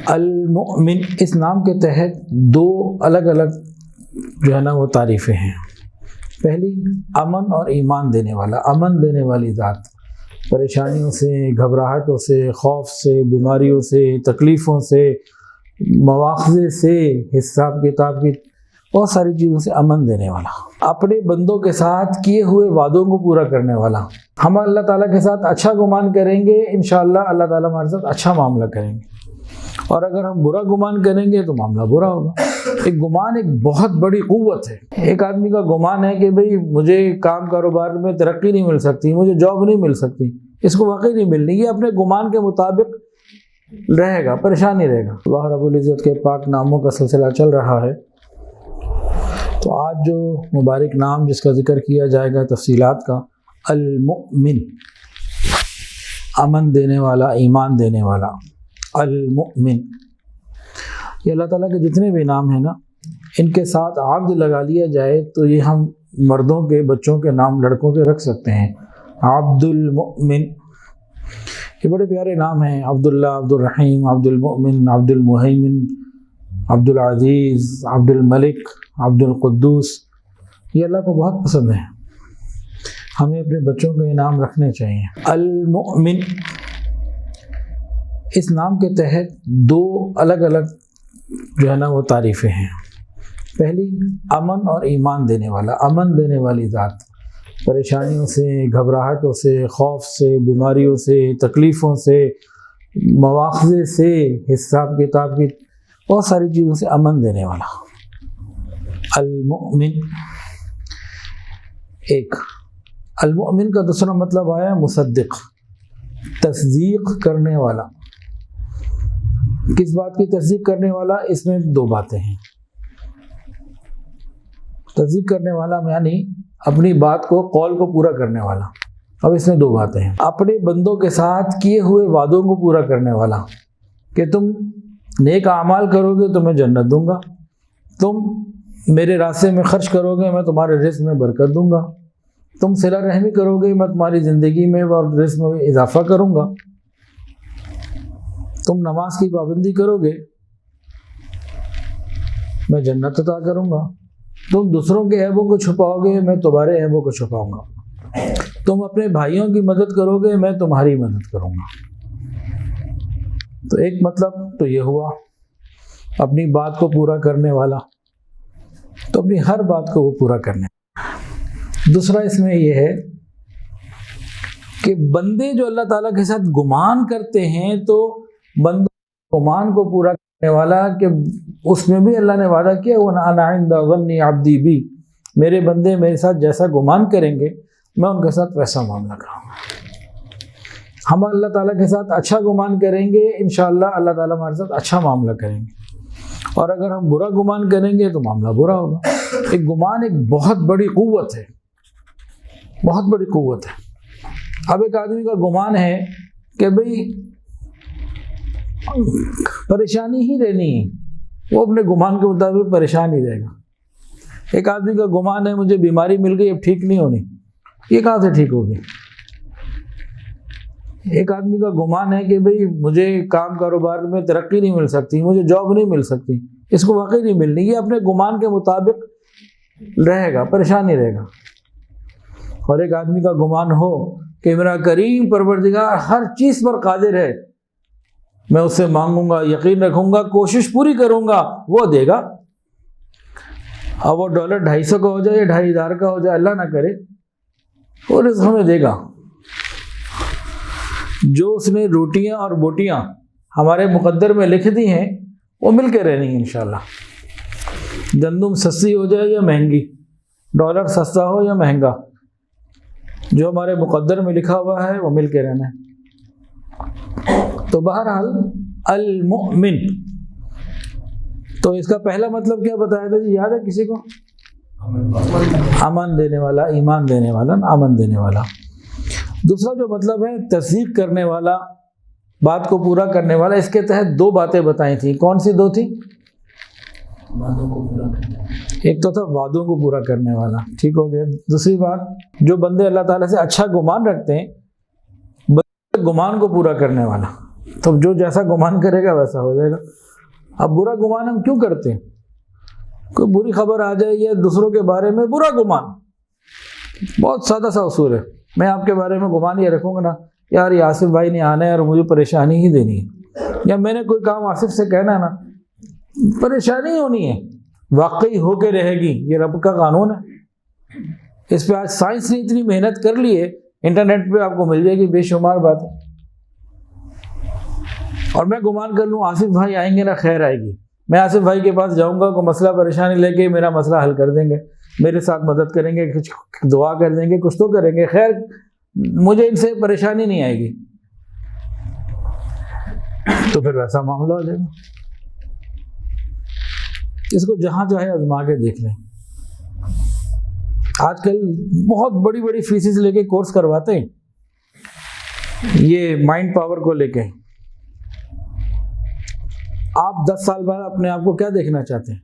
المؤمن اس نام کے تحت دو الگ الگ جو ہے نا وہ تعریفیں ہیں۔ پہلی امن اور ایمان دینے والا، امن دینے والی ذات، پریشانیوں سے، گھبراہٹوں سے، خوف سے، بیماریوں سے، تکلیفوں سے، مواخذے سے، حساب کتاب کی بہت ساری چیزوں سے امن دینے والا، اپنے بندوں کے ساتھ کیے ہوئے وعدوں کو پورا کرنے والا۔ ہم اللہ تعالیٰ کے ساتھ اچھا گمان کریں گے، انشاءاللہ اللہ تعالیٰ ہمارے ساتھ اچھا معاملہ کریں گے، اور اگر ہم برا گمان کریں گے تو معاملہ برا ہوگا۔ ایک گمان ایک بہت بڑی قوت ہے۔ ایک آدمی کا گمان ہے کہ بھئی مجھے کام کاروبار میں ترقی نہیں مل سکتی، مجھے جاب نہیں مل سکتی، اس کو واقعی نہیں ملنی، یہ اپنے گمان کے مطابق رہے گا، پریشان ہی رہے گا۔ اللہ رب العزت کے پاک ناموں کا سلسلہ چل رہا ہے، تو آج جو مبارک نام جس کا ذکر کیا جائے گا تفصیلات کا، المؤمن، امن دینے والا، ایمان دینے والا، المؤمن۔ یہ اللہ تعالیٰ کے جتنے بھی نام ہیں نا، ان کے ساتھ عبد لگا لیا جائے تو یہ ہم مردوں کے، بچوں کے نام لڑکوں کے رکھ سکتے ہیں۔ عبد المؤمن، یہ بڑے پیارے نام ہیں، عبداللہ، عبد الرحیم، عبد المؤمن، عبد المہیمن، عبد العزیز، عبد الملک، عبد القدوس، یہ اللہ کو بہت پسند ہے، ہمیں اپنے بچوں کو یہ نام رکھنے چاہیے۔ المؤمن اس نام کے تحت دو الگ الگ جو ہے نا وہ تعریفیں ہیں۔ پہلی امن اور ایمان دینے والا، امن دینے والی ذات، پریشانیوں سے، گھبراہٹوں سے، خوف سے، بیماریوں سے، تکلیفوں سے، مواخذے سے، حساب کتاب کی بہت ساری چیزوں سے امن دینے والا، المؤمن۔ ایک المؤمن کا دوسرا مطلب آیا مصدق، تصدیق کرنے والا۔ کس بات کی تصدیق کرنے والا؟ اس میں دو باتیں ہیں۔ تصدیق کرنے والا یعنی اپنی بات کو، قول کو پورا کرنے والا۔ اب اس میں دو باتیں ہیں۔ اپنے بندوں کے ساتھ کیے ہوئے وعدوں کو پورا کرنے والا، کہ تم نیک اعمال کرو گے تو میں جنت دوں گا، تم میرے راستے میں خرچ کرو گے میں تمہارے رزق میں برکت دوں گا، تم صلہ رحمی کرو گے میں تمہاری زندگی میں اور رزق میں اضافہ کروں گا، تم نماز کی پابندی کرو گے میں جنت عطا کروں گا، تم دوسروں کے عیبوں کو چھپاؤ گے میں تمہارے عیبوں کو چھپاؤں گا، تم اپنے بھائیوں کی مدد کرو گے میں تمہاری مدد کروں گا۔ تو ایک مطلب تو یہ ہوا اپنی بات کو پورا کرنے والا، تو اپنی ہر بات کو وہ پورا کرنے۔ دوسرا اس میں یہ ہے کہ بندے جو اللہ تعالیٰ کے ساتھ گمان کرتے ہیں تو بندوں گمان کو پورا کرنے والا، کہ اس میں بھی اللہ نے وعدہ کیا وَأَنَا عِنْدَ ظَنِّ عَبْدِي بِي، میرے بندے میرے ساتھ جیسا گمان کریں گے میں ان کے ساتھ ویسا معاملہ کروں گا۔ ہم اللہ تعالیٰ کے ساتھ اچھا گمان کریں گے، انشاءاللہ اللہ تعالیٰ ہمارے ساتھ اچھا معاملہ کریں گے، اور اگر ہم برا گمان کریں گے تو معاملہ برا ہوگا۔ ایک گمان ایک بہت بڑی قوت ہے، بہت بڑی قوت ہے۔ اب ایک آدمی کا گمان ہے کہ بھئی پریشانی ہی رہنی ہے، وہ اپنے گمان کے مطابق پریشان ہی رہے گا۔ ایک آدمی کا گمان ہے مجھے بیماری مل گئی اب ٹھیک نہیں ہونی، یہ کہاں سے ٹھیک ہوگی؟ ایک آدمی کا گمان ہے کہ بھئی مجھے کام کاروبار میں ترقی نہیں مل سکتی، مجھے جاب نہیں مل سکتی، اس کو واقعی نہیں ملنی، یہ اپنے گمان کے مطابق رہے گا، پریشان ہی رہے گا۔ اور ایک آدمی کا گمان ہو کہ میرا کریم پروردگار ہر چیز پر قادر ہے، میں اس سے مانگوں گا، یقین رکھوں گا، کوشش پوری کروں گا، وہ دے گا۔ اب وہ ڈالر 250 کا ہو جائے یا 2500 کا ہو جائے، اللہ نہ کرے، وہ رزق ہمیں دے گا۔ جو اس نے روٹیاں اور بوٹیاں ہمارے مقدر میں لکھ دی ہیں وہ مل کے رہنی ہیں انشاءاللہ۔ گندم سستی ہو جائے یا مہنگی، ڈالر سستا ہو یا مہنگا، جو ہمارے مقدر میں لکھا ہوا ہے وہ مل کے رہنا ہے۔ تو بہرحال المؤمن، تو اس کا پہلا مطلب کیا بتایا تھا جی، یاد ہے کسی کو؟ امن دینے والا، ایمان دینے والا، امن دینے والا۔ دوسرا جو مطلب ہے تصدیق کرنے والا، بات کو پورا کرنے والا۔ اس کے تحت دو باتیں بتائی تھیں، کون سی دو تھیں؟ ایک تو تھا وعدوں کو پورا کرنے والا، ٹھیک ہو گیا۔ دوسری بات، جو بندے اللہ تعالیٰ سے اچھا گمان رکھتے ہیں، گمان کو پورا کرنے والا۔ تو جو جیسا گمان کرے گا ویسا ہو جائے گا۔ اب برا گمان ہم کیوں کرتے ہیں؟ کوئی بری خبر آ جائے یا دوسروں کے بارے میں برا گمان، بہت سادہ سا اصول ہے۔ میں آپ کے بارے میں گمان یہ رکھوں گا نا، یار یہ آصف بھائی نے آنا ہے اور مجھے پریشانی ہی دینی ہے، یا میں نے کوئی کام آصف سے کہنا ہے نا، پریشانی ہی ہونی ہے، واقعی ہو کے رہے گی، یہ رب کا قانون ہے۔ اس پہ آج سائنس نے اتنی محنت کر لی ہے، انٹرنیٹ پہ آپ کو مل جائے گی بے شمار باتیں۔ اور میں گمان کر لوں آصف بھائی آئیں گے نا خیر آئے گی، میں آصف بھائی کے پاس جاؤں گا، کوئی مسئلہ پریشانی لے کے میرا مسئلہ حل کر دیں گے، میرے ساتھ مدد کریں گے، کچھ دعا کر دیں گے، کچھ تو کریں گے، خیر مجھے ان سے پریشانی نہیں آئے گی، تو پھر ویسا معاملہ ہو جائے گا۔ اس کو جہاں چاہے آزما کے دیکھ لیں۔ آج کل بہت بڑی بڑی فیسز لے کے کورس کرواتے ہیں یہ مائنڈ پاور کو لے کے۔ آپ 10 سال بعد اپنے آپ کو کیا دیکھنا چاہتے ہیں؟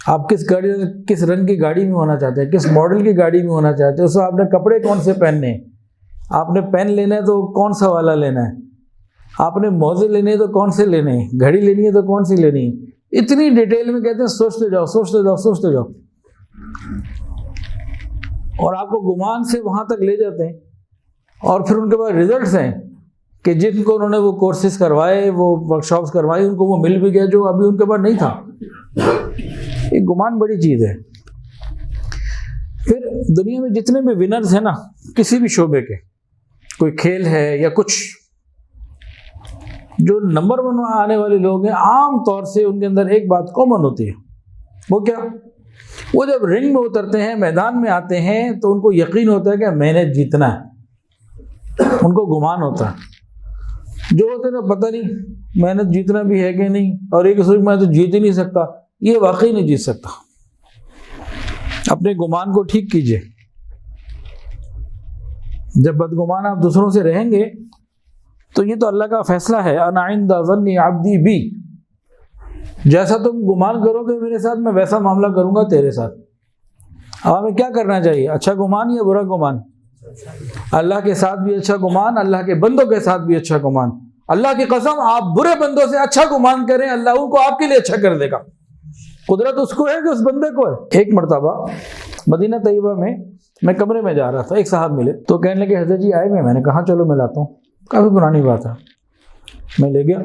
آپ کس رنگ کی گاڑی میں ہونا چاہتے ہیں، کس ماڈل کی گاڑی میں ہونا چاہتے ہیں، اس میں آپ نے کپڑے کون سے پہننے ہیں، آپ نے پین لینا ہے تو کون سا والا لینا ہے، آپ نے موزے لینے ہیں تو کون سے لینے ہیں، گھڑی لینی ہے تو کون سی لینی ہے، اتنی ڈیٹیل میں کہتے ہیں سوچتے جاؤ سوچتے جاؤ سوچتے جاؤ، اور آپ کو گمان سے وہاں تک لے جاتے ہیں، اور پھر ان کے بعد ریزلٹس ہیں کہ جن کو انہوں نے وہ کورسز کروائے، وہ ورکشاپس کروائی، ان کو وہ مل بھی گیا جو ابھی ان کے پاس نہیں تھا۔ ایک گمان بڑی چیز ہے۔ پھر دنیا میں جتنے بھی ونرز ہیں نا کسی بھی شعبے کے، کوئی کھیل ہے یا کچھ، جو نمبر 1 آنے والے لوگ ہیں عام طور سے ان کے اندر ایک بات کامن ہوتی ہے، وہ کیا؟ وہ جب رنگ میں اترتے ہیں، میدان میں آتے ہیں، تو ان کو یقین ہوتا ہے کہ میں نے جیتنا ہے، ان کو گمان ہوتا ہے۔ جو ہوتے نا پتہ نہیں محنت جیتنا بھی ہے کہ نہیں، اور ایک سوچ میں تو جیت ہی نہیں سکتا، یہ واقعی نہیں جیت سکتا۔ اپنے گمان کو ٹھیک کیجئے۔ جب بدگمان آپ دوسروں سے رہیں گے تو یہ تو اللہ کا فیصلہ ہے، انا عند ظن عبدی بی، جیسا تم گمان کرو گے میرے ساتھ میں ویسا معاملہ کروں گا تیرے ساتھ۔ اب ہمیں کیا کرنا چاہیے؟ اچھا گمان یا برا گمان؟ اللہ کے ساتھ بھی اچھا گمان، اللہ کے بندوں کے ساتھ بھی اچھا گمان۔ اللہ کی قسم آپ برے بندوں سے اچھا گمان کریں، اللہ ان کو آپ کے لیے اچھا کر دے گا۔ قدرت اس کو ہے کہ اس بندے کو ہے۔ ایک مرتبہ مدینہ طیبہ میں کمرے میں جا رہا تھا، ایک صاحب ملے تو کہنے لگے حضرت جی آئے میں نے کہا چلو میں لاتا ہوں، کافی پرانی بات ہے۔ میں لے گیا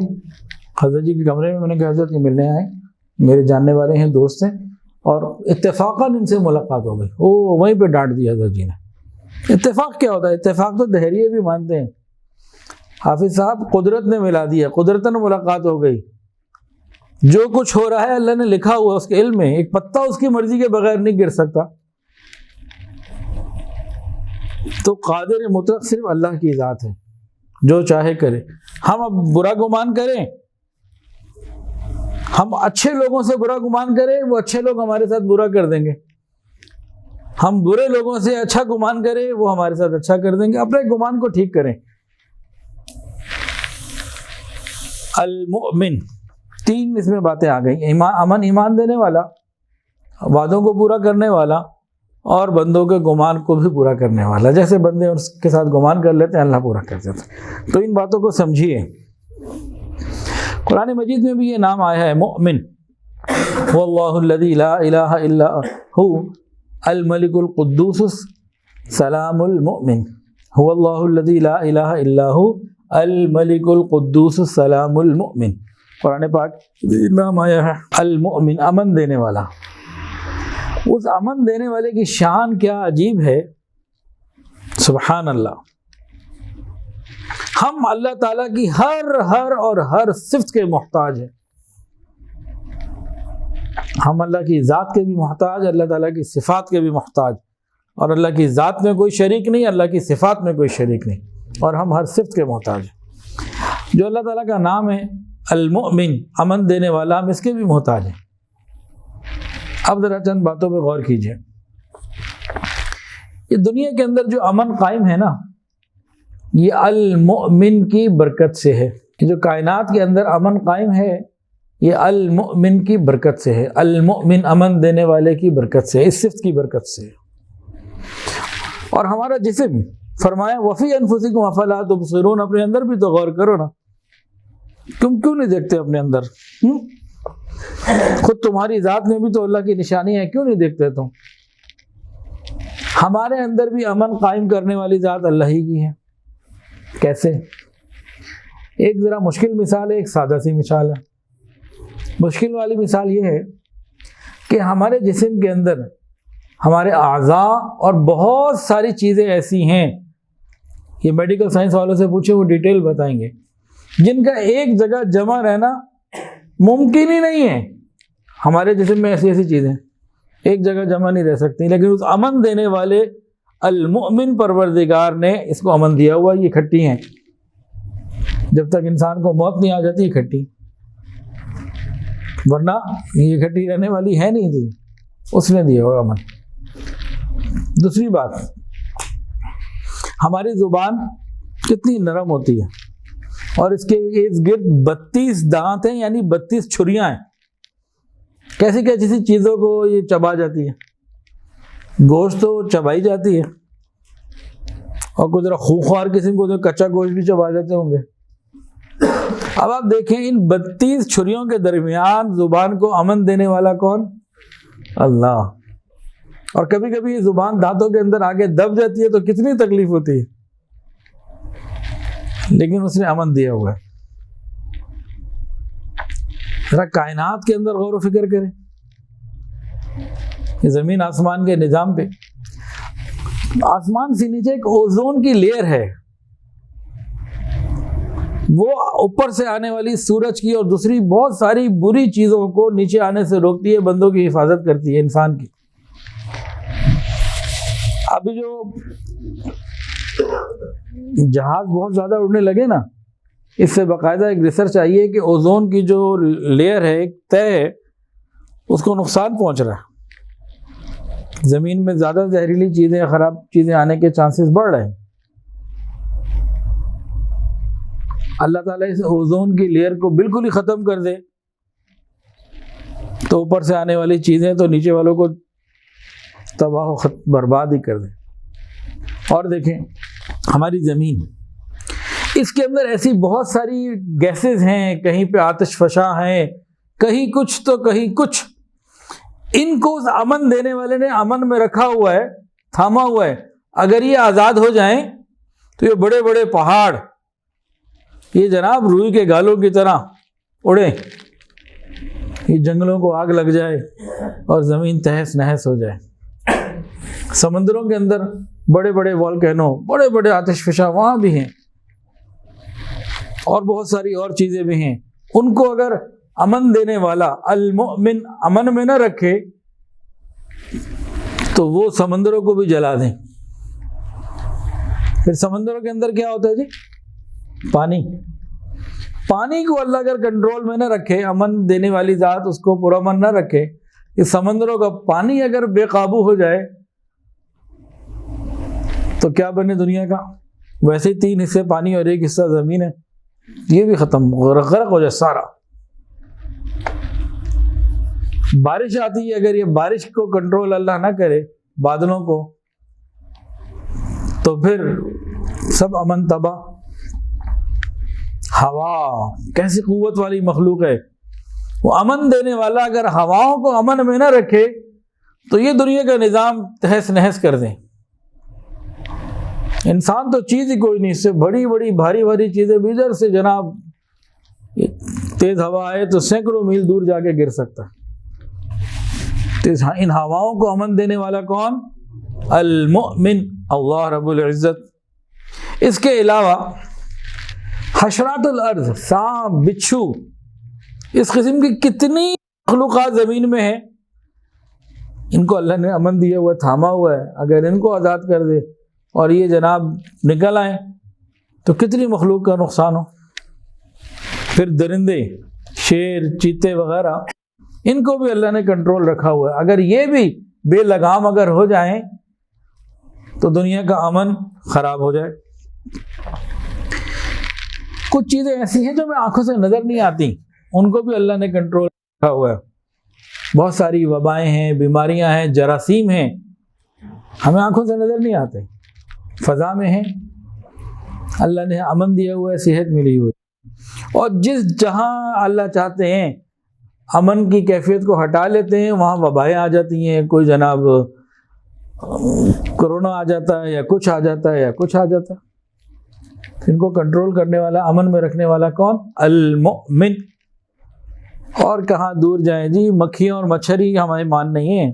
حضرت جی کے کمرے میں، میں نے کہا حضرت جی ملنے آئے، میرے جاننے والے ہیں، دوست ہیں، اور اتفاقاً ان سے ملاقات ہو گئی۔ وہیں پہ ڈانٹ دیا حضرت جی نے۔ اتفاق کیا ہوتا ہے؟ اتفاق تو دہریے بھی مانتے ہیں۔ حافظ صاحب قدرت نے ملا دیا، قدرتاً ملاقات ہو گئی۔ جو کچھ ہو رہا ہے اللہ نے لکھا ہوا اس کے علم میں، ایک پتہ اس کی مرضی کے بغیر نہیں گر سکتا۔ تو قادر مطلق صرف اللہ کی ذات ہے، جو چاہے کرے۔ ہم اب برا گمان کریں، ہم اچھے لوگوں سے برا گمان کریں، وہ اچھے لوگ ہمارے ساتھ برا کر دیں گے۔ ہم برے لوگوں سے اچھا گمان کریں، وہ ہمارے ساتھ اچھا کر دیں گے۔ اپنے گمان کو ٹھیک کریں۔ المؤمن، 3 اس میں باتیں آ گئی، امن ایمان دینے والا، وعدوں کو پورا کرنے والا، اور بندوں کے گمان کو بھی پورا کرنے والا۔ جیسے بندے اس کے ساتھ گمان کر لیتے ہیں اللہ پورا کر دیتا ہے۔ تو ان باتوں کو سمجھیے۔ قرآن مجید میں بھی یہ نام آیا ہے مؤمن، واللہ الذی لا الہ الا ہو الملک القدوس السلام المؤمن، هو اللہ الذی لا الہ الا ہو الملک القدوس السلام المؤمن۔ قرآن پاک نام آیا ہے المؤمن، امن دینے والا۔ اس امن دینے والے کی شان کیا عجیب ہے، سبحان اللہ۔ ہم اللہ تعالیٰ کی ہر صفت کے محتاج ہیں۔ ہم اللہ کی ذات کے بھی محتاج، اللہ تعالیٰ کی صفات کے بھی محتاج، اور اللہ کی ذات میں کوئی شریک نہیں، اللہ کی صفات میں کوئی شریک نہیں، اور ہم ہر صفت کے محتاج ہیں۔ جو اللہ تعالیٰ کا نام ہے المؤمن، امن دینے والا، ہم اس کے بھی محتاج ہیں۔ اب ذرا چند باتوں پہ غور کیجیے۔ یہ دنیا کے اندر جو امن قائم ہے نا، یہ المؤمن کی برکت سے ہے۔ جو کائنات کے اندر امن قائم ہے، یہ المؤمن کی برکت سے ہے۔ المؤمن، امن دینے والے کی برکت سے، اس صفت کی برکت سے۔ اور ہمارا جسم، فرمایا وفی انفسکم افلا تبصرون، اپنے اندر بھی تو غور کرو نا۔ تم کیوں نہیں دیکھتے اپنے اندر؟ خود تمہاری ذات میں بھی تو اللہ کی نشانی ہے، کیوں نہیں دیکھتے تم؟ ہمارے اندر بھی امن قائم کرنے والی ذات اللہ ہی کی ہے۔ کیسے؟ ایک ذرا مشکل مثال ہے، ایک سادہ سی مثال ہے۔ مشکل والی مثال یہ ہے کہ ہمارے جسم کے اندر ہمارے اعضاء اور بہت ساری چیزیں ایسی ہیں، یہ میڈیکل سائنس والوں سے پوچھیں، وہ ڈیٹیل بتائیں گے، جن کا ایک جگہ جمع رہنا ممکن ہی نہیں ہے۔ ہمارے جسم میں ایسی ایسی چیزیں ایک جگہ جمع نہیں رہ سکتی، لیکن اس امن دینے والے المؤمن پروردگار نے اس کو امن دیا ہوا، یہ اکٹھی ہیں، جب تک انسان کو موت نہیں آ جاتی اکٹھی، ورنہ یہ اکٹھی رہنے والی ہے نہیں تھی، اس نے دیا ہوا امن۔ دوسری بات، ہماری زبان کتنی نرم ہوتی ہے، اور اس کے ارد گرد 32 دانت ہیں، یعنی 32 چھریاں ہیں، کیسی کیسی چیزوں کو یہ چبا جاتی ہے۔ گوشت تو چبائی جاتی ہے، اور کچھ ذرا خوخوار قسم کو تو کچا گوشت بھی چبا جاتے ہوں گے۔ اب آپ دیکھیں ان 32 چھریوں کے درمیان زبان کو امن دینے والا کون؟ اللہ۔ اور کبھی کبھی یہ زبان دانتوں کے اندر آگے دب جاتی ہے تو کتنی تکلیف ہوتی ہے، لیکن اس نے امن دیا ہوا ہے۔ ذرا کائنات کے اندر غور و فکر کریں، یہ زمین آسمان کے نظام پہ، آسمان سے نیچے ایک اوزون کی لیئر ہے، وہ اوپر سے آنے والی سورج کی اور دوسری بہت ساری بری چیزوں کو نیچے آنے سے روکتی ہے، بندوں کی حفاظت کرتی ہے، انسان کی۔ ابھی جو جہاز بہت زیادہ اڑنے لگے نا، اس سے باقاعدہ ایک ریسرچ آئی ہے کہ اوزون کی جو لیئر ہے، ایک طے ہے، اس کو نقصان پہنچ رہا ہے، زمین میں زیادہ زہریلی چیزیں، خراب چیزیں آنے کے چانسز بڑھ رہے ہیں۔ اللہ تعالیٰ اس اوزون کی لیئر کو بالکل ہی ختم کر دے تو اوپر سے آنے والی چیزیں تو نیچے والوں کو تباہ و برباد ہی کر دے۔ اور دیکھیں ہماری زمین، اس کے اندر ایسی بہت ساری گیسز ہیں، کہیں پہ آتش فشاں ہیں، کہیں کچھ تو کہیں کچھ، ان کو اس امن دینے والے نے امن میں رکھا ہوا ہے، تھاما ہوا ہے۔ اگر یہ آزاد ہو جائیں تو یہ بڑے بڑے پہاڑ، یہ جناب روئی کے گالوں کی طرح اڑے، یہ جنگلوں کو آگ لگ جائے اور زمین تہس نہس ہو جائے۔ سمندروں کے اندر بڑے بڑے والکینو، بڑے بڑے آتش فشاں وہاں بھی ہیں، اور بہت ساری اور چیزیں بھی ہیں۔ ان کو اگر امن دینے والا المؤمن امن میں نہ رکھے تو وہ سمندروں کو بھی جلا دیں۔ پھر سمندروں کے اندر کیا ہوتا ہے جی؟ پانی کو اللہ اگر کنٹرول میں نہ رکھے، امن دینے والی ذات اس کو پرامن نہ رکھے، اس سمندروں کا پانی اگر بے قابو ہو جائے تو کیا بنے دنیا کا؟ ویسے ہی 3 حصے پانی اور 1 حصہ زمین ہے، یہ بھی ختم، غرق ہو جائے سارا۔ بارش آتی ہے، اگر یہ بارش کو کنٹرول اللہ نہ کرے، بادلوں کو، تو پھر سب امن تباہ۔ ہوا کیسی قوت والی مخلوق ہے، وہ امن دینے والا اگر ہواؤں کو امن میں نہ رکھے تو یہ دنیا کا نظام تہس نہس کر دیں۔ انسان تو چیز ہی کوئی نہیں، اس سے بڑی بڑی بھاری بھاری چیزیں بھی ادھر سے جناب تیز ہوا آئے تو سینکڑوں میل دور جا کے گر سکتا ہے۔ تو ان ہواؤں کو امن دینے والا کون؟ المؤمن، اللہ رب العزت۔ اس کے علاوہ حشرات الارض، سانپ، بچھو، اس قسم کی کتنی مخلوقات زمین میں ہیں، ان کو اللہ نے امن دیا ہوا ہے، تھاما ہوا ہے۔ اگر ان کو آزاد کر دے اور یہ جناب نکل آئیں تو کتنی مخلوق کا نقصان ہو۔ پھر درندے، شیر، چیتے وغیرہ، ان کو بھی اللہ نے کنٹرول رکھا ہوا ہے۔ اگر یہ بھی بے لگام اگر ہو جائیں تو دنیا کا امن خراب ہو جائے۔ کچھ چیزیں ایسی ہیں جو ہمیں آنکھوں سے نظر نہیں آتی، ان کو بھی اللہ نے کنٹرول رکھا ہوا ہے۔ بہت ساری وبائیں ہیں، بیماریاں ہیں، جراثیم ہیں، ہمیں آنکھوں سے نظر نہیں آتے، فضا میں ہیں، اللہ نے امن دیا ہوا ہے، صحت ملی ہوئی ہے۔ اور جس جہاں اللہ چاہتے ہیں امن کی کیفیت کو ہٹا لیتے ہیں، وہاں وبائیں آ جاتی ہیں، کوئی جناب کرونا آ جاتا ہے یا کچھ آ جاتا ہے یا کچھ آ جاتا ہے۔ ان کو کنٹرول کرنے والا، امن میں رکھنے والا کون؟ المؤمن۔ اور کہاں دور جائیں جی، مکھیاں اور مچھر ہی ہمارے مان نہیں ہیں۔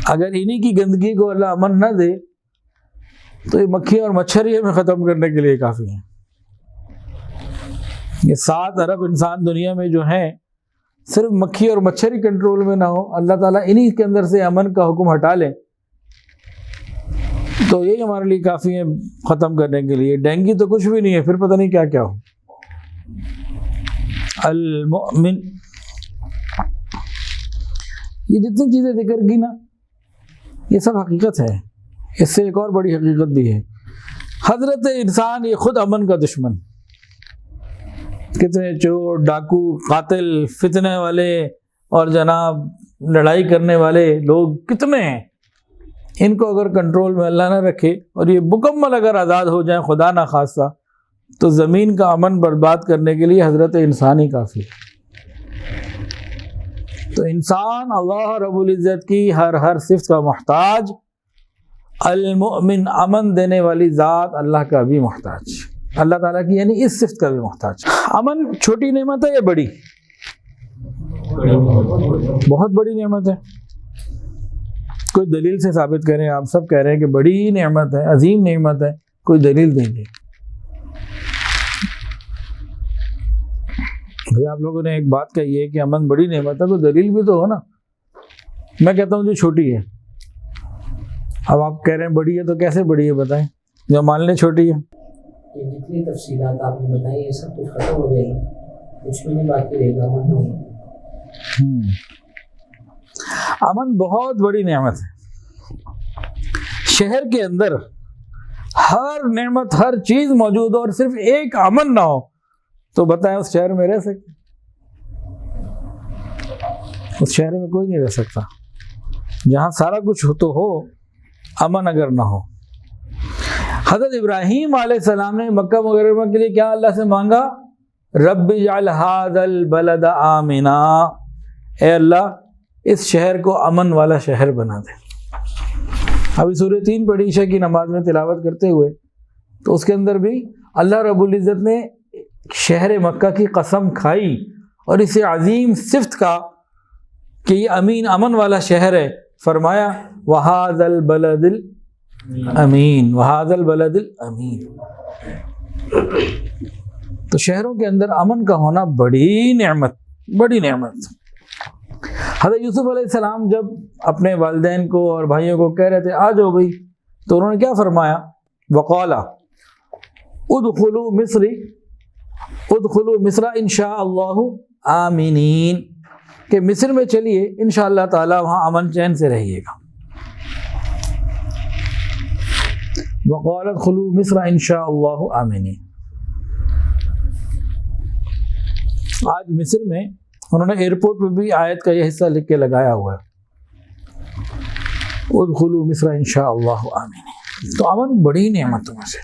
اگر انہی کی گندگی کو اللہ امن نہ دے تو یہ مکھیاں اور مچھر ہی ہمیں ختم کرنے کے لیے کافی ہیں۔ یہ 7 ارب انسان دنیا میں جو ہیں، صرف مکھی اور مچھر ہی کنٹرول میں نہ ہو، اللہ تعالیٰ انہی کے اندر سے امن کا حکم ہٹا لے تو یہی ہمارے لیے کافی ہے ختم کرنے کے لیے۔ ڈینگی تو کچھ بھی نہیں ہے، پھر پتہ نہیں کیا کیا ہو۔ المؤمن، یہ جتنی چیزیں ذکر کی نا، یہ سب حقیقت ہے۔ اس سے ایک اور بڑی حقیقت بھی ہے، حضرت انسان یہ خود امن کا دشمن۔ کتنے چور، ڈاکو، قاتل، فتنے والے اور جناب لڑائی کرنے والے لوگ کتنے ہیں، ان کو اگر کنٹرول میں اللہ نہ رکھے اور یہ مکمل اگر آزاد ہو جائیں خدا نہ خواستہ، تو زمین کا امن برباد کرنے کے لیے حضرت انسان ہی کافی ہے۔ تو انسان اللہ رب العزت کی ہر صفت کا محتاج، المؤمن امن دینے والی ذات اللہ کا بھی محتاج، اللہ تعالیٰ کی یعنی اس صفت کا بھی محتاج۔ امن چھوٹی نعمت ہے یا بڑی؟ بہت بڑی نعمت ہے۔ کوئی دلیل سے ثابت کریں، آپ سب کہہ رہے ہیں کہ بڑی نعمت ہے، عظیم نعمت ہے، کوئی دلیل دیں گے؟ بھئی آپ لوگوں نے ایک بات کہی ہے کہ امن بڑی نعمت ہے، کوئی دلیل بھی تو ہو نا۔ میں کہتا ہوں جو چھوٹی ہے، اب آپ کہہ رہے ہیں بڑی ہے تو کیسے بڑی ہے بتائیں، جو مان لیں چھوٹی ہے۔ یہ جتنی تفصیلات آپ نے بتائی یہ سب کچھ ختم ہو جائے گی، کچھ بھی نہیں باقی رہے گا، امن نہ ہوگا۔ امن بہت بڑی نعمت ہے۔ شہر کے اندر ہر نعمت، ہر چیز موجود ہو اور صرف ایک امن نہ ہو تو بتائیں اس شہر میں رہ سکتے؟ اس شہر میں کوئی نہیں رہ سکتا جہاں سارا کچھ ہو تو ہو، امن اگر نہ ہو۔ حضرت ابراہیم علیہ السلام نے مکہ مکرمہ کے لیے کیا اللہ سے مانگا؟ رب اجعل ھذا البلد آمنا، اے اللہ اس شہر کو امن والا شہر بنا دے۔ ابھی سورہ 3 پڑھی عشاء کی نماز میں تلاوت کرتے ہوئے، تو اس کے اندر بھی اللہ رب العزت نے شہر مکہ کی قسم کھائی اور اسے عظیم صفت کا کہ یہ امن والا شہر ہے، فرمایا وَهَذَا الْبَلَدِ الْأَمِينَ، وَهَذَا الْبَلَدِ الْأَمِينَ۔ تو شہروں کے اندر امن کا ہونا بڑی نعمت، بڑی نعمت۔ حضرت یوسف علیہ السلام جب اپنے والدین کو اور بھائیوں کو کہہ رہے تھے آ جاؤ بھائی، تو انہوں نے کیا فرمایا؟ وَقَالَ ادخلوا مصر ان شاء اللہ آمینین، کہ مصر میں چلیے انشاءاللہ تعالی وہاں امن چین سے رہیے گا۔ وَقَالَ ادخلوا مصر ان شاء اللہ آمینین۔ آج مصر میں انہوں نے ایئرپورٹ پہ بھی آیت کا یہ حصہ لکھ کے لگایا ہوا ہے، ادخلوا مصر ان شاء اللہ آمینین۔ تو امن بڑی نعمتوں میں سے۔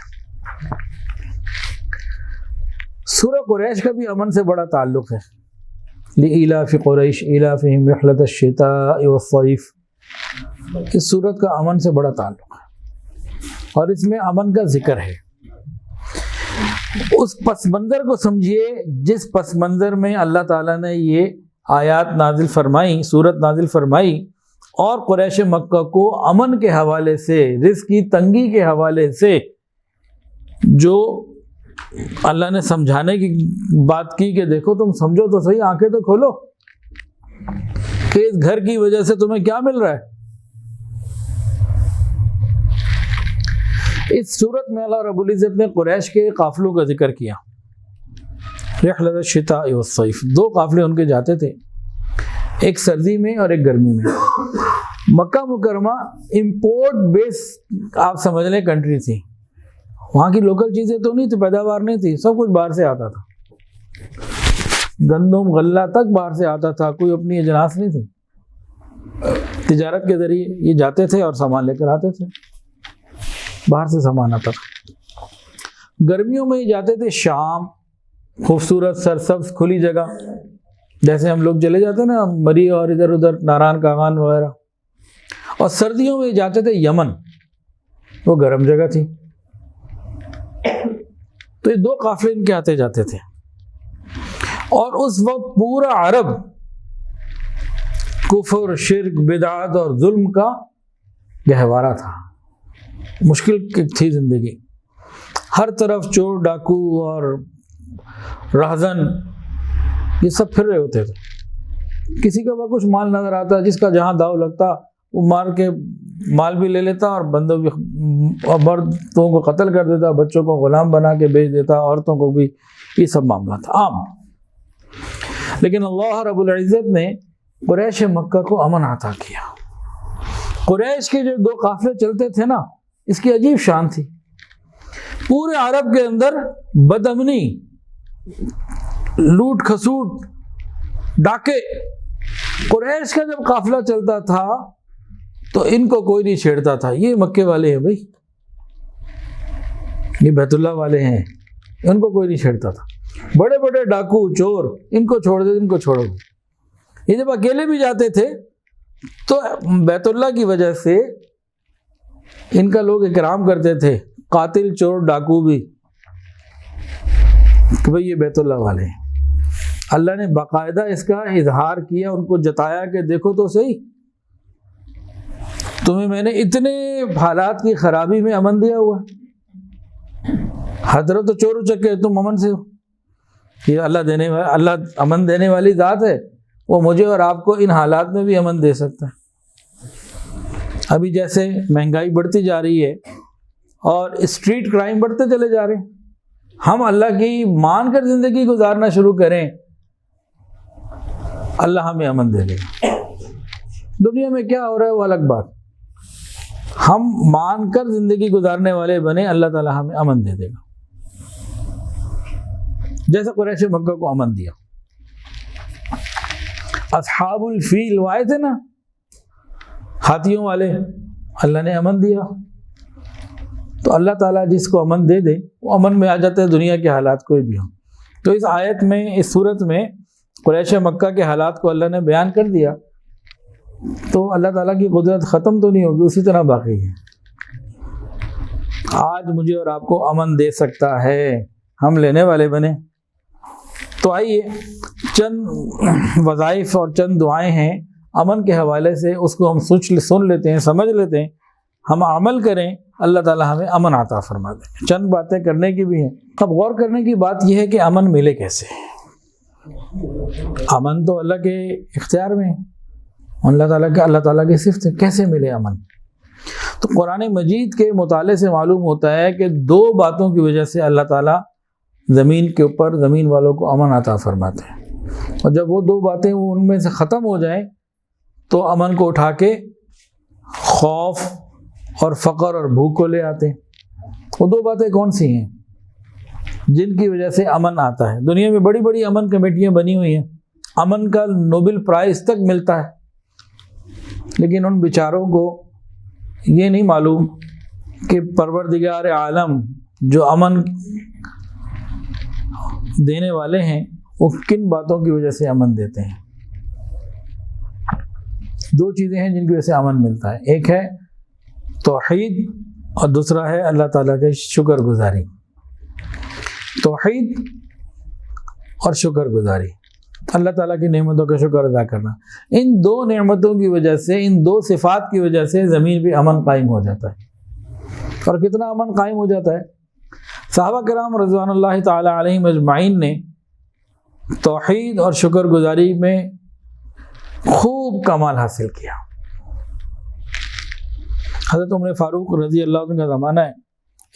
سورہ قریش کا بھی امن سے بڑا تعلق ہے، لإلاف قریش إلافهم رحلة الشتاء والصيف۔ اس سورت کا امن سے بڑا تعلق ہے اور اس میں امن کا ذکر ہے۔ اس پس منظر کو سمجھیے جس پس منظر میں اللہ تعالیٰ نے یہ آیات نازل فرمائی، سورت نازل فرمائی، اور قریش مکہ کو امن کے حوالے سے، رزق کی تنگی کے حوالے سے جو اللہ نے سمجھانے کی بات کی کہ دیکھو تم سمجھو تو صحیح، آنکھیں تو کھولو کہ اس گھر کی وجہ سے تمہیں کیا مل رہا ہے۔ اس صورت میں اللہ رب العزت نے قریش کے قافلوں کا ذکر کیا، رحلۃ الشتاء والصیف، 2 قافلے ان کے جاتے تھے، ایک سردی میں اور ایک گرمی میں۔ مکہ مکرمہ امپورٹ بیس آپ سمجھ لیں کنٹری تھی، وہاں کی لوکل چیزیں تو نہیں تھی، پیداوار نہیں تھی، سب کچھ باہر سے آتا تھا، گندم غلہ تک باہر سے آتا تھا، کوئی اپنی اجناس نہیں تھی۔ تجارت کے ذریعے یہ جاتے تھے اور سامان لے کر آتے تھے، باہر سے سامان آتا تھا۔ گرمیوں میں یہ جاتے تھے شام خوبصورت سرسبز کھلی جگہ، جیسے ہم لوگ چلے جاتے ہیں نا مری اور ادھر ادھر ناران کاغان وغیرہ، اور سردیوں میں جاتے تھے یمن، وہ گرم جگہ تھی، تو یہ 2 قافلے ان کے آتے جاتے تھے، اور اس وقت پورا عرب کفر، شرک، بدعات اور ظلم کا گہوارہ تھا، مشکل تھی زندگی، ہر طرف چور ڈاکو اور رہزن یہ سب پھر رہے ہوتے تھے، کسی کا وہ کچھ مال نظر آتا، جس کا جہاں داؤ لگتا وہ مار کے مال بھی لے لیتا، اور بندوں بھی، اور مردوں کو قتل کر دیتا، بچوں کو غلام بنا کے بیچ دیتا، عورتوں کو بھی، یہ سب معاملہ تھا عام۔ لیکن اللہ رب العزت نے قریش مکہ کو امن عطا کیا۔ قریش کے جو 2 قافلے چلتے تھے نا، اس کی عجیب شان تھی، پورے عرب کے اندر بدامنی، لوٹ کھسوٹ، ڈاکے، قریش کا جب قافلہ چلتا تھا تو ان کو کوئی نہیں چھیڑتا تھا، یہ مکے والے ہیں بھائی، یہ بیت اللہ والے ہیں، ان کو کوئی نہیں چھیڑتا تھا، بڑے بڑے ڈاکو چور ان کو چھوڑ دے، ان کو چھوڑو۔ یہ جب اکیلے بھی جاتے تھے تو بیت اللہ کی وجہ سے ان کا لوگ اکرام کرتے تھے، قاتل چور ڈاکو بھی، کہ بھئی یہ بیت اللہ والے ہیں۔ اللہ نے باقاعدہ اس کا اظہار کیا، ان کو جتایا کہ دیکھو تو صحیح، تمہیں میں نے اتنے حالات کی خرابی میں امن دیا ہوا، حضرت تو چور چکے، تم امن سے ہو۔ یہ اللہ امن دینے والی ذات ہے، وہ مجھے اور آپ کو ان حالات میں بھی امن دے سکتا ہے۔ ابھی جیسے مہنگائی بڑھتی جا رہی ہے اور اسٹریٹ کرائم بڑھتے چلے جا رہے ہیں، ہم اللہ کی مان کر زندگی گزارنا شروع کریں، اللہ ہمیں امن دے دے گا۔ دنیا میں کیا ہو رہا ہے وہ الگ بات، ہم مان کر زندگی گزارنے والے بنے، اللہ تعالیٰ ہمیں امن دے دے گا، جیسے قریش مکہ کو امن دیا۔ اصحاب الفیل وہ آئے تھے نا، ہاتھیوں والے، اللہ نے امن دیا۔ تو اللہ تعالیٰ جس کو امن دے دے وہ امن میں آ جاتے ہیں، دنیا کے حالات کوئی بھی ہوں۔ تو اس آیت میں، اس صورت میں قریش مکہ کے حالات کو اللہ نے بیان کر دیا، تو اللہ تعالیٰ کی قدرت ختم تو نہیں ہوگی، اسی طرح باقی ہے۔ آج مجھے اور آپ کو امن دے سکتا ہے، ہم لینے والے بنے۔ تو آئیے چند وظائف اور چند دعائیں ہیں امن کے حوالے سے، اس کو ہم سن لیتے ہیں، سمجھ لیتے ہیں، ہم عمل کریں، اللہ تعالیٰ ہمیں امن عطا فرما دیں۔ چند باتیں کرنے کی بھی ہیں۔ اب غور کرنے کی بات یہ ہے کہ امن ملے کیسے؟ امن تو اللہ کے اختیار میں ہے، اللہ تعالیٰ کی صفت ہے، کیسے ملے امن؟ تو قرآن مجید کے مطالعے سے معلوم ہوتا ہے کہ 2 باتوں کی وجہ سے اللہ تعالیٰ زمین کے اوپر زمین والوں کو امن عطا فرماتے ہیں، اور جب وہ 2 باتیں ان میں سے ختم ہو جائیں تو امن کو اٹھا کے خوف اور فقر اور بھوک کو لے آتے ہیں۔ وہ 2 باتیں کون سی ہیں جن کی وجہ سے امن آتا ہے؟ دنیا میں بڑی بڑی امن کمیٹیاں بنی ہوئی ہیں، امن کا نوبل پرائز تک ملتا ہے، لیکن ان بیچاروں کو یہ نہیں معلوم کہ پروردگار عالم جو امن دینے والے ہیں وہ کن باتوں کی وجہ سے امن دیتے ہیں۔ 2 چیزیں ہیں جن کی وجہ سے امن ملتا ہے، ایک ہے توحید اور دوسرا ہے اللہ تعالیٰ کے شکر گزاری۔ توحید اور شکر گزاری، اللہ تعالیٰ کی نعمتوں کا شکر ادا کرنا، ان 2 نعمتوں کی وجہ سے، ان 2 صفات کی وجہ سے زمین پہ امن قائم ہو جاتا ہے۔ اور کتنا امن قائم ہو جاتا ہے؟ صحابہ کرام رضوان اللہ تعالی علیہم اجمعین نے توحید اور شکر گزاری میں خوب کمال حاصل کیا۔ حضرت عمر فاروق رضی اللہ عنہ کا زمانہ ہے،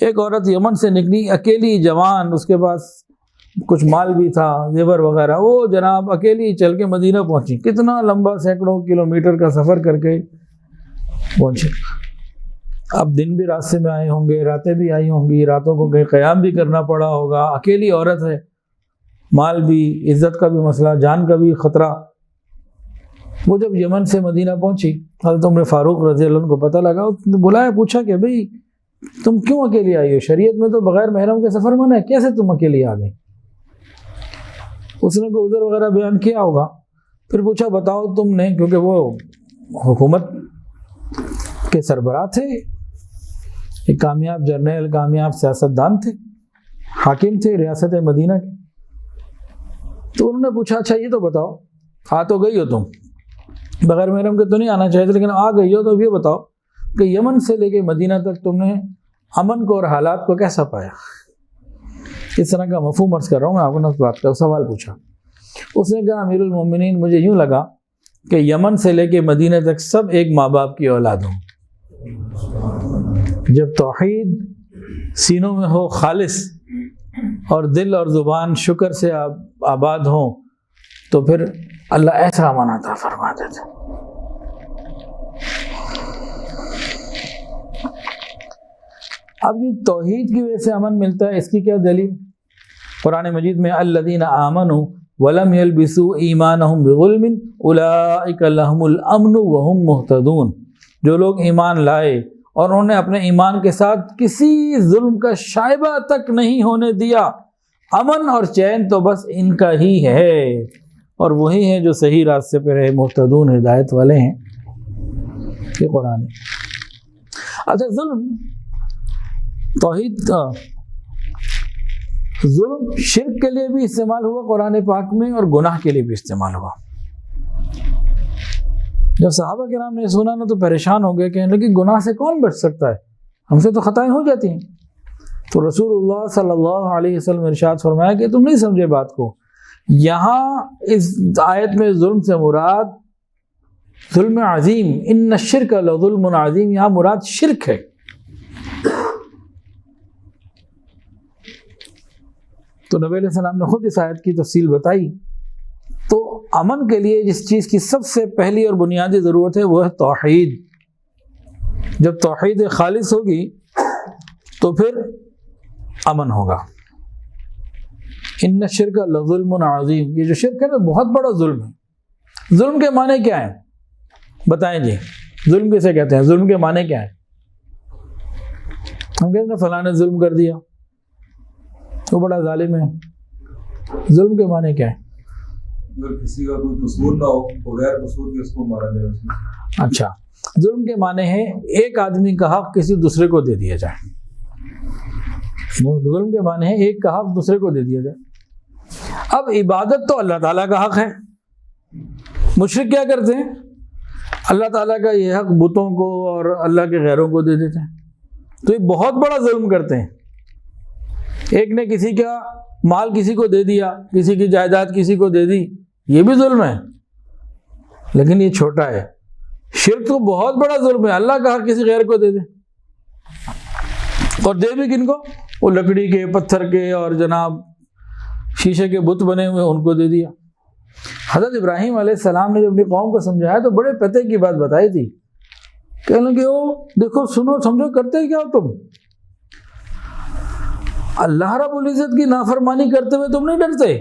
ایک عورت یمن سے نکلی اکیلی، جوان، اس کے پاس کچھ مال بھی تھا، زیور وغیرہ، وہ جناب اکیلی چل کے مدینہ پہنچی، کتنا لمبا سینکڑوں کلومیٹر کا سفر کر کے پہنچی۔ اب دن بھی راستے میں آئے ہوں گے، راتیں بھی آئی ہوں گی، راتوں کو کہیں قیام بھی کرنا پڑا ہوگا، اکیلی عورت ہے، مال بھی، عزت کا بھی مسئلہ، جان کا بھی خطرہ۔ وہ جب یمن سے مدینہ پہنچی، حضرت عمر فاروق رضی اللہ عنہ کو پتہ لگا، اس نے بلایا، پوچھا کہ بھئی تم کیوں اکیلی آئی ہو؟ شریعت میں تو بغیر محرم کے سفر منع ہے، کیسے تم اکیلی آ گئی؟ اس نے کوئی عذر وغیرہ بیان کیا ہوگا. پھر پوچھا بتاؤ تم نے، کیونکہ وہ حکومت کے سربراہ تھے، ایک کامیاب جرنیل، کامیاب سیاستدان تھے، حاکم تھے ریاست مدینہ کے. تو انہوں نے پوچھا اچھا یہ تو بتاؤ، آ تو گئی ہو تم، بغیر محرم کے تو نہیں آنا چاہیے تھے، لیکن آ گئی ہو تو یہ بتاؤ کہ یمن سے لے کے مدینہ تک تم نے امن کو اور حالات کو کیسا پایا؟ اس طرح کا مفہوم عرض کر رہا ہوں میں آپ کو، اس بات کا سوال پوچھا. اس نے کہا امیر المومنین مجھے یوں لگا کہ یمن سے لے کے مدینہ تک سب ایک ماں باپ کی اولاد ہوں. جب توحید سینوں میں ہو خالص اور دل اور زبان شکر سے آباد ہوں تو پھر اللہ ایسا امن عطا فرما دیتے. اب یہ توحید کی وجہ سے امن ملتا ہے، اس کی کیا دلیل؟ قرآن مجید میں الذین آمنوا ولم یلبسوا ایمانہم بظلم اولئک لہم الامن وہم مہتدون. جو لوگ ایمان لائے اور انہوں نے اپنے ایمان کے ساتھ کسی ظلم کا شائبہ تک نہیں ہونے دیا، امن اور چین تو بس ان کا ہی ہے، اور وہی ہیں جو صحیح راستے پہ رہے، مہتدون ہدایت والے ہیں. یہ قرآن ہے. اچھا ظلم، توحید کا ظلم شرک کے لیے بھی استعمال ہوا قرآن پاک میں، اور گناہ کے لیے بھی استعمال ہوا. جب صحابہ کرام نے سنا نا تو پریشان ہو گئے، کہنے لگے گناہ سے کون بچ سکتا ہے، ہم سے تو خطائیں ہو جاتی ہیں. تو رسول اللہ صلی اللہ علیہ وسلم ارشاد فرمایا کہ تم نہیں سمجھے بات کو. یہاں اس آیت میں ظلم سے مراد ظلم عظیم، ان الشرک لظلم عظیم، یہاں مراد شرک ہے. تو نبی علیہ السلام نے خود اس آیت کی تفصیل بتائی. تو امن کے لیے جس چیز کی سب سے پہلی اور بنیادی ضرورت ہے وہ ہے توحید. جب توحید خالص ہوگی تو پھر امن ہوگا. ان الشرک لظلم عظیم، یہ جو شرک ہے نا بہت بڑا ظلم ہے. ظلم کے معنی کیا ہیں بتائیں جی؟ ظلم کسے کہتے ہیں؟ ظلم کے معنی کیا ہیں؟ ہم کہتے ہیں فلاں نے ظلم کر دیا، وہ بڑا ظالم ہے. ظلم کے معنی کیا ہے؟ اگر کسی کا کوئی قصور نہ ہو، بغیر قصور کے اس کو مارا جائے. اچھا، ظلم کے معنی ہے ایک آدمی کا حق کسی دوسرے کو دے دیا جائے. ظلم کے معنی ہے ایک کا حق دوسرے کو دے دیا جائے. اب عبادت تو اللہ تعالیٰ کا حق ہے. مشرک کیا کرتے ہیں؟ اللہ تعالیٰ کا یہ حق بتوں کو اور اللہ کے غیروں کو دے دیتے ہیں. تو یہ بہت بڑا ظلم کرتے ہیں. ایک نے کسی کا مال کسی کو دے دیا، کسی کی جائیداد کسی کو دے دی، یہ بھی ظلم ہے، لیکن یہ چھوٹا ہے. شرک تو بہت بڑا ظلم ہے، اللہ کا حق کسی غیر کو دے دے، اور دے بھی کن کو؟ وہ لکڑی کے، پتھر کے اور جناب شیشے کے بت بنے ہوئے ان کو دے دیا. حضرت ابراہیم علیہ السلام نے جب اپنی قوم کو سمجھایا تو بڑے پتے کی بات بتائی تھی. کہنے لگے او دیکھو سنو سمجھو، کرتے کیا ہو تم؟ اللہ رب العزت کی نافرمانی کرتے ہوئے تم نہیں ڈرتے،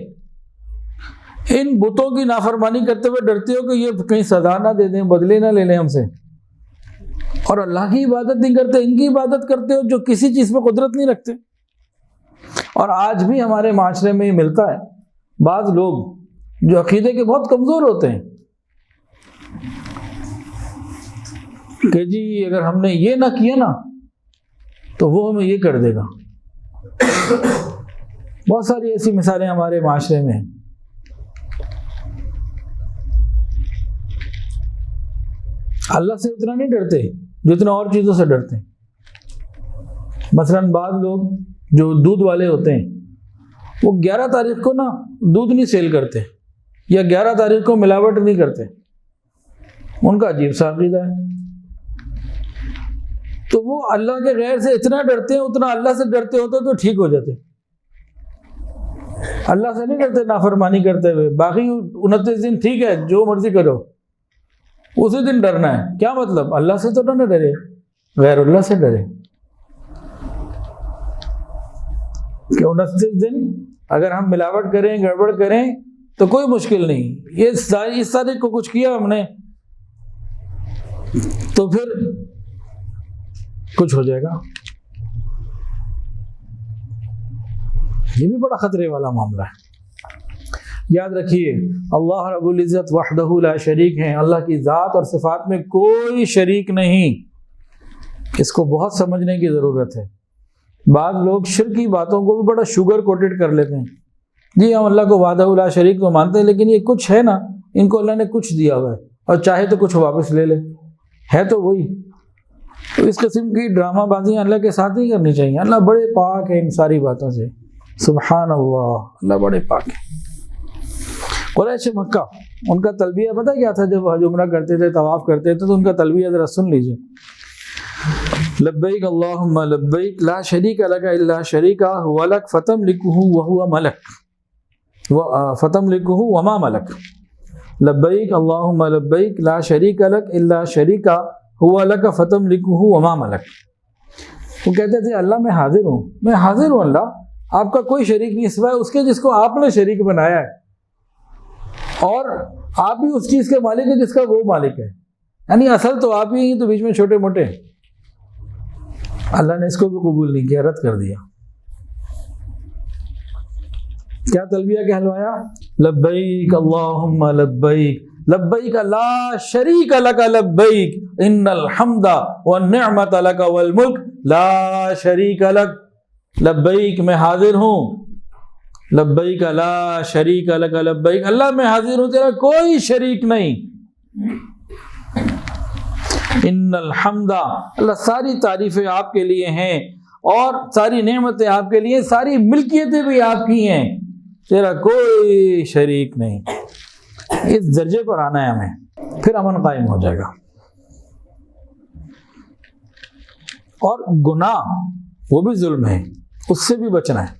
ان بتوں کی نافرمانی کرتے ہوئے ڈرتے ہو کہ یہ کہیں سزا نہ دے دیں، بدلے نہ لے لیں ہم سے. اور اللہ کی عبادت نہیں کرتے، ان کی عبادت کرتے ہو جو کسی چیز پہ قدرت نہیں رکھتے. اور آج بھی ہمارے معاشرے میں یہ ملتا ہے. بعض لوگ جو عقیدے کے بہت کمزور ہوتے ہیں کہ جی اگر ہم نے یہ نہ کیا نا تو وہ ہمیں یہ کر دے گا. بہت ساری ایسی مثالیں ہمارے معاشرے میں ہیں. اللہ سے اتنا نہیں ڈرتے جتنا اور چیزوں سے ڈرتے ہیں. مثلاً بعض لوگ جو دودھ والے ہوتے ہیں وہ 11 تاریخ کو نا دودھ نہیں سیل کرتے، یا 11 تاریخ کو ملاوٹ نہیں کرتے. ان کا عجیب سا عقیدہ ہے. تو وہ اللہ کے غیر سے اتنا ڈرتے ہیں، اتنا اللہ سے ڈرتے ہوتے تو ٹھیک ہو جاتے. اللہ سے نہیں ڈرتے نافرمانی کرتے ہوئے، باقی 29 دن ٹھیک ہے جو مرضی کرو، اسی دن ڈرنا ہے. کیا مطلب؟ اللہ سے تو نہ ڈرے، غیر اللہ سے ڈرے. کہ 29 دن اگر ہم ملاوٹ کریں، گڑبڑ کریں تو کوئی مشکل نہیں. یہ اس تاریخ کو کچھ کیا ہم نے تو پھر کچھ ہو جائے گا. یہ بھی بڑا خطرے والا معاملہ ہے. یاد رکھیے اللہ رب العزت وحدہ لا شریک ہیں، اللہ کی ذات اور صفات میں کوئی شریک نہیں، اس کو بہت سمجھنے کی ضرورت ہے۔ بعض لوگ شرکی باتوں کو بھی بڑا شوگر کوٹڈ کر لیتے ہیں، جی ہم اللہ کو وحدہ لا شریک تو مانتے ہیں، لیکن یہ کچھ ہے نا، ان کو اللہ نے کچھ دیا ہوا ہے اور چاہے تو کچھ واپس لے لے، ہے تو وہی۔ تو اس قسم کی ڈرامہ بازیاں اللہ کے ساتھ ہی کرنی چاہیے۔ اللہ بڑے پاک ہے ان ساری باتوں سے، سبحان اللہ، اللہ بڑے پاک ہے۔ قریش مکہ ان کا تلبیہ پتہ کیا تھا؟ جب حج عمرہ کرتے تھے، طواف کرتے تھے، تو ان کا تلبیہ ذرا سن لیجیے۔ لبیک اللہم لبیک لا شریک لک الا شریک هو لک فتملکہ وہو ملک فتملکہ وما ملک۔ لبیک اللہم لبیک لا شریک لک الا شریک هو لک فتملکہ وما ملک۔ وہ کہتے تھے اللہ میں حاضر ہوں اللہ، آپ کا کوئی شریک نہیں سوائے اس کے جس کو آپ نے شریک بنایا ہے، اور آپ ہی اس چیز کے مالک ہیں جس کا وہ مالک ہے، یعنی اصل تو آپ ہی ہیں، تو بیچ میں چھوٹے موٹے۔ اللہ نے اس کو بھی قبول نہیں کیا، رد کر دیا۔ کیا تلبیہ کہلوایا؟ لبیک اللہم لبیک لبیک لا شریک لک لبیک ان الحمد والنعمت لک والملک لا شریک لک۔ لبیک میں حاضر ہوں، لبیک لا شریک لک لبیک، اللہ میں حاضر ہوں، تیرا کوئی شریک نہیں۔ ان الحمد، اللہ ساری تعریفیں آپ کے لیے ہیں اور ساری نعمتیں آپ کے لیے، ساری ملکیتیں بھی آپ کی ہیں، تیرا کوئی شریک نہیں۔ اس درجے پر آنا ہے ہمیں، پھر امن قائم ہو جائے گا۔ اور گناہ وہ بھی ظلم ہے، اس سے بھی بچنا ہے۔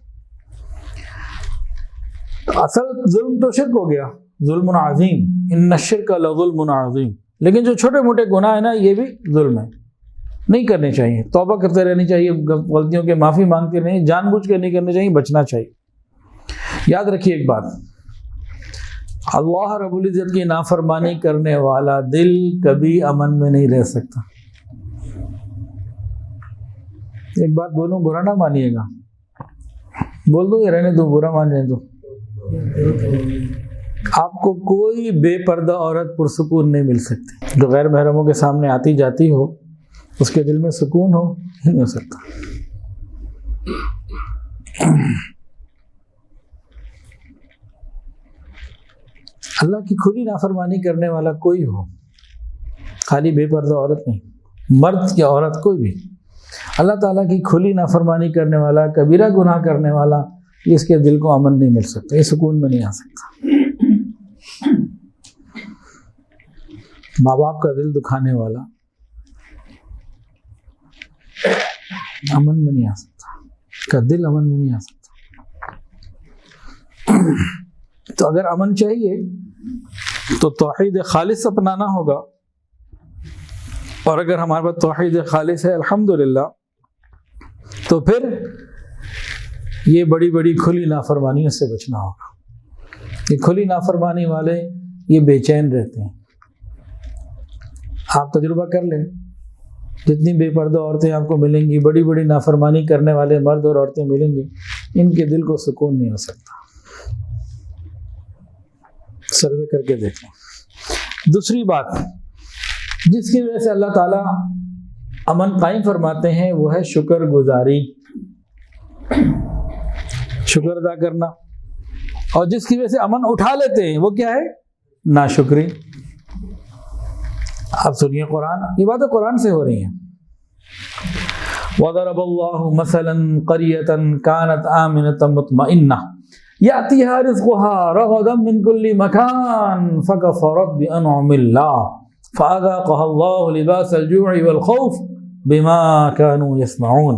اصل ظلم تو شرک ہو گیا، ظلم عظیم، ان الشرک لظلم عظیم، لیکن جو چھوٹے موٹے گناہ ہیں نا، یہ بھی ظلم ہے، نہیں کرنے چاہیے، توبہ کرتے رہنی چاہیے، غلطیوں کے معافی مانگتے رہیں، جان بوجھ کے نہیں کرنے چاہیے، بچنا چاہیے۔ یاد رکھیے ایک بات، اللہ رب العزت کی نافرمانی کرنے والا دل کبھی امن میں نہیں رہ سکتا۔ ایک بات بولوں، برا نہ مانیے گا، بول دو یا رہنے دو، برا مان جائیں تو آپ کو کوئی بے پردہ عورت پرسکون نہیں مل سکتی، جو غیر محرموں کے سامنے آتی جاتی ہو، اس کے دل میں سکون ہو، نہیں ہو سکتا۔ اللہ کی کھلی نافرمانی کرنے والا کوئی ہو، خالی بے پردہ عورت نہیں، مرد یا عورت کوئی بھی، اللہ تعالیٰ کی کھلی نافرمانی کرنے والا، کبیرہ گناہ کرنے والا، اس کے دل کو امن نہیں مل سکتا، یہ سکون میں نہیں آ سکتا۔ ماں باپ کا دل دکھانے والا امن میں نہیں آ سکتا، کا دل امن میں نہیں آ سکتا۔ تو اگر امن چاہیے تو توحید خالص اپنانا ہوگا، اور اگر ہمارے پاس توحید خالص ہے الحمدللہ، تو پھر یہ بڑی بڑی کھلی نافرمانیوں سے بچنا ہوگا۔ یہ کھلی نافرمانی والے یہ بے چین رہتے ہیں۔ آپ تجربہ کر لیں، جتنی بے پردہ عورتیں آپ کو ملیں گی، بڑی بڑی نافرمانی کرنے والے مرد اور عورتیں ملیں گے، ان کے دل کو سکون نہیں ہو سکتا۔ سروے کر کے دیکھیں۔ دوسری بات جس کی وجہ سے اللہ تعالیٰ امن قائم فرماتے ہیں، وہ ہے شکر گزاری، شکر ادا کرنا، اور جس کی وجہ سے امن اٹھا لیتے ہیں وہ کیا ہے؟ ناشکری۔ آپ سنیے قرآن، یہ باتیں قرآن سے ہو رہی ہیں۔ وَضَرَبَ اللَّهُ مَثَلًا قَرْيَةً كَانَتْ آمِنَةً مُطْمَئِنَّةً يَأْتِيهَا رِزْقُهَا رَغَدًا مِنْ كُلِّ مَكَانٍ فَكَفَرَتْ بِأَنْعُمِ اللَّهِ فَأَذَاقَهَا اللَّهُ لِبَاسَ الْجُوعِ وَالْخَوْفِ بِمَا كَانُوا يَصْنَعُونَ۔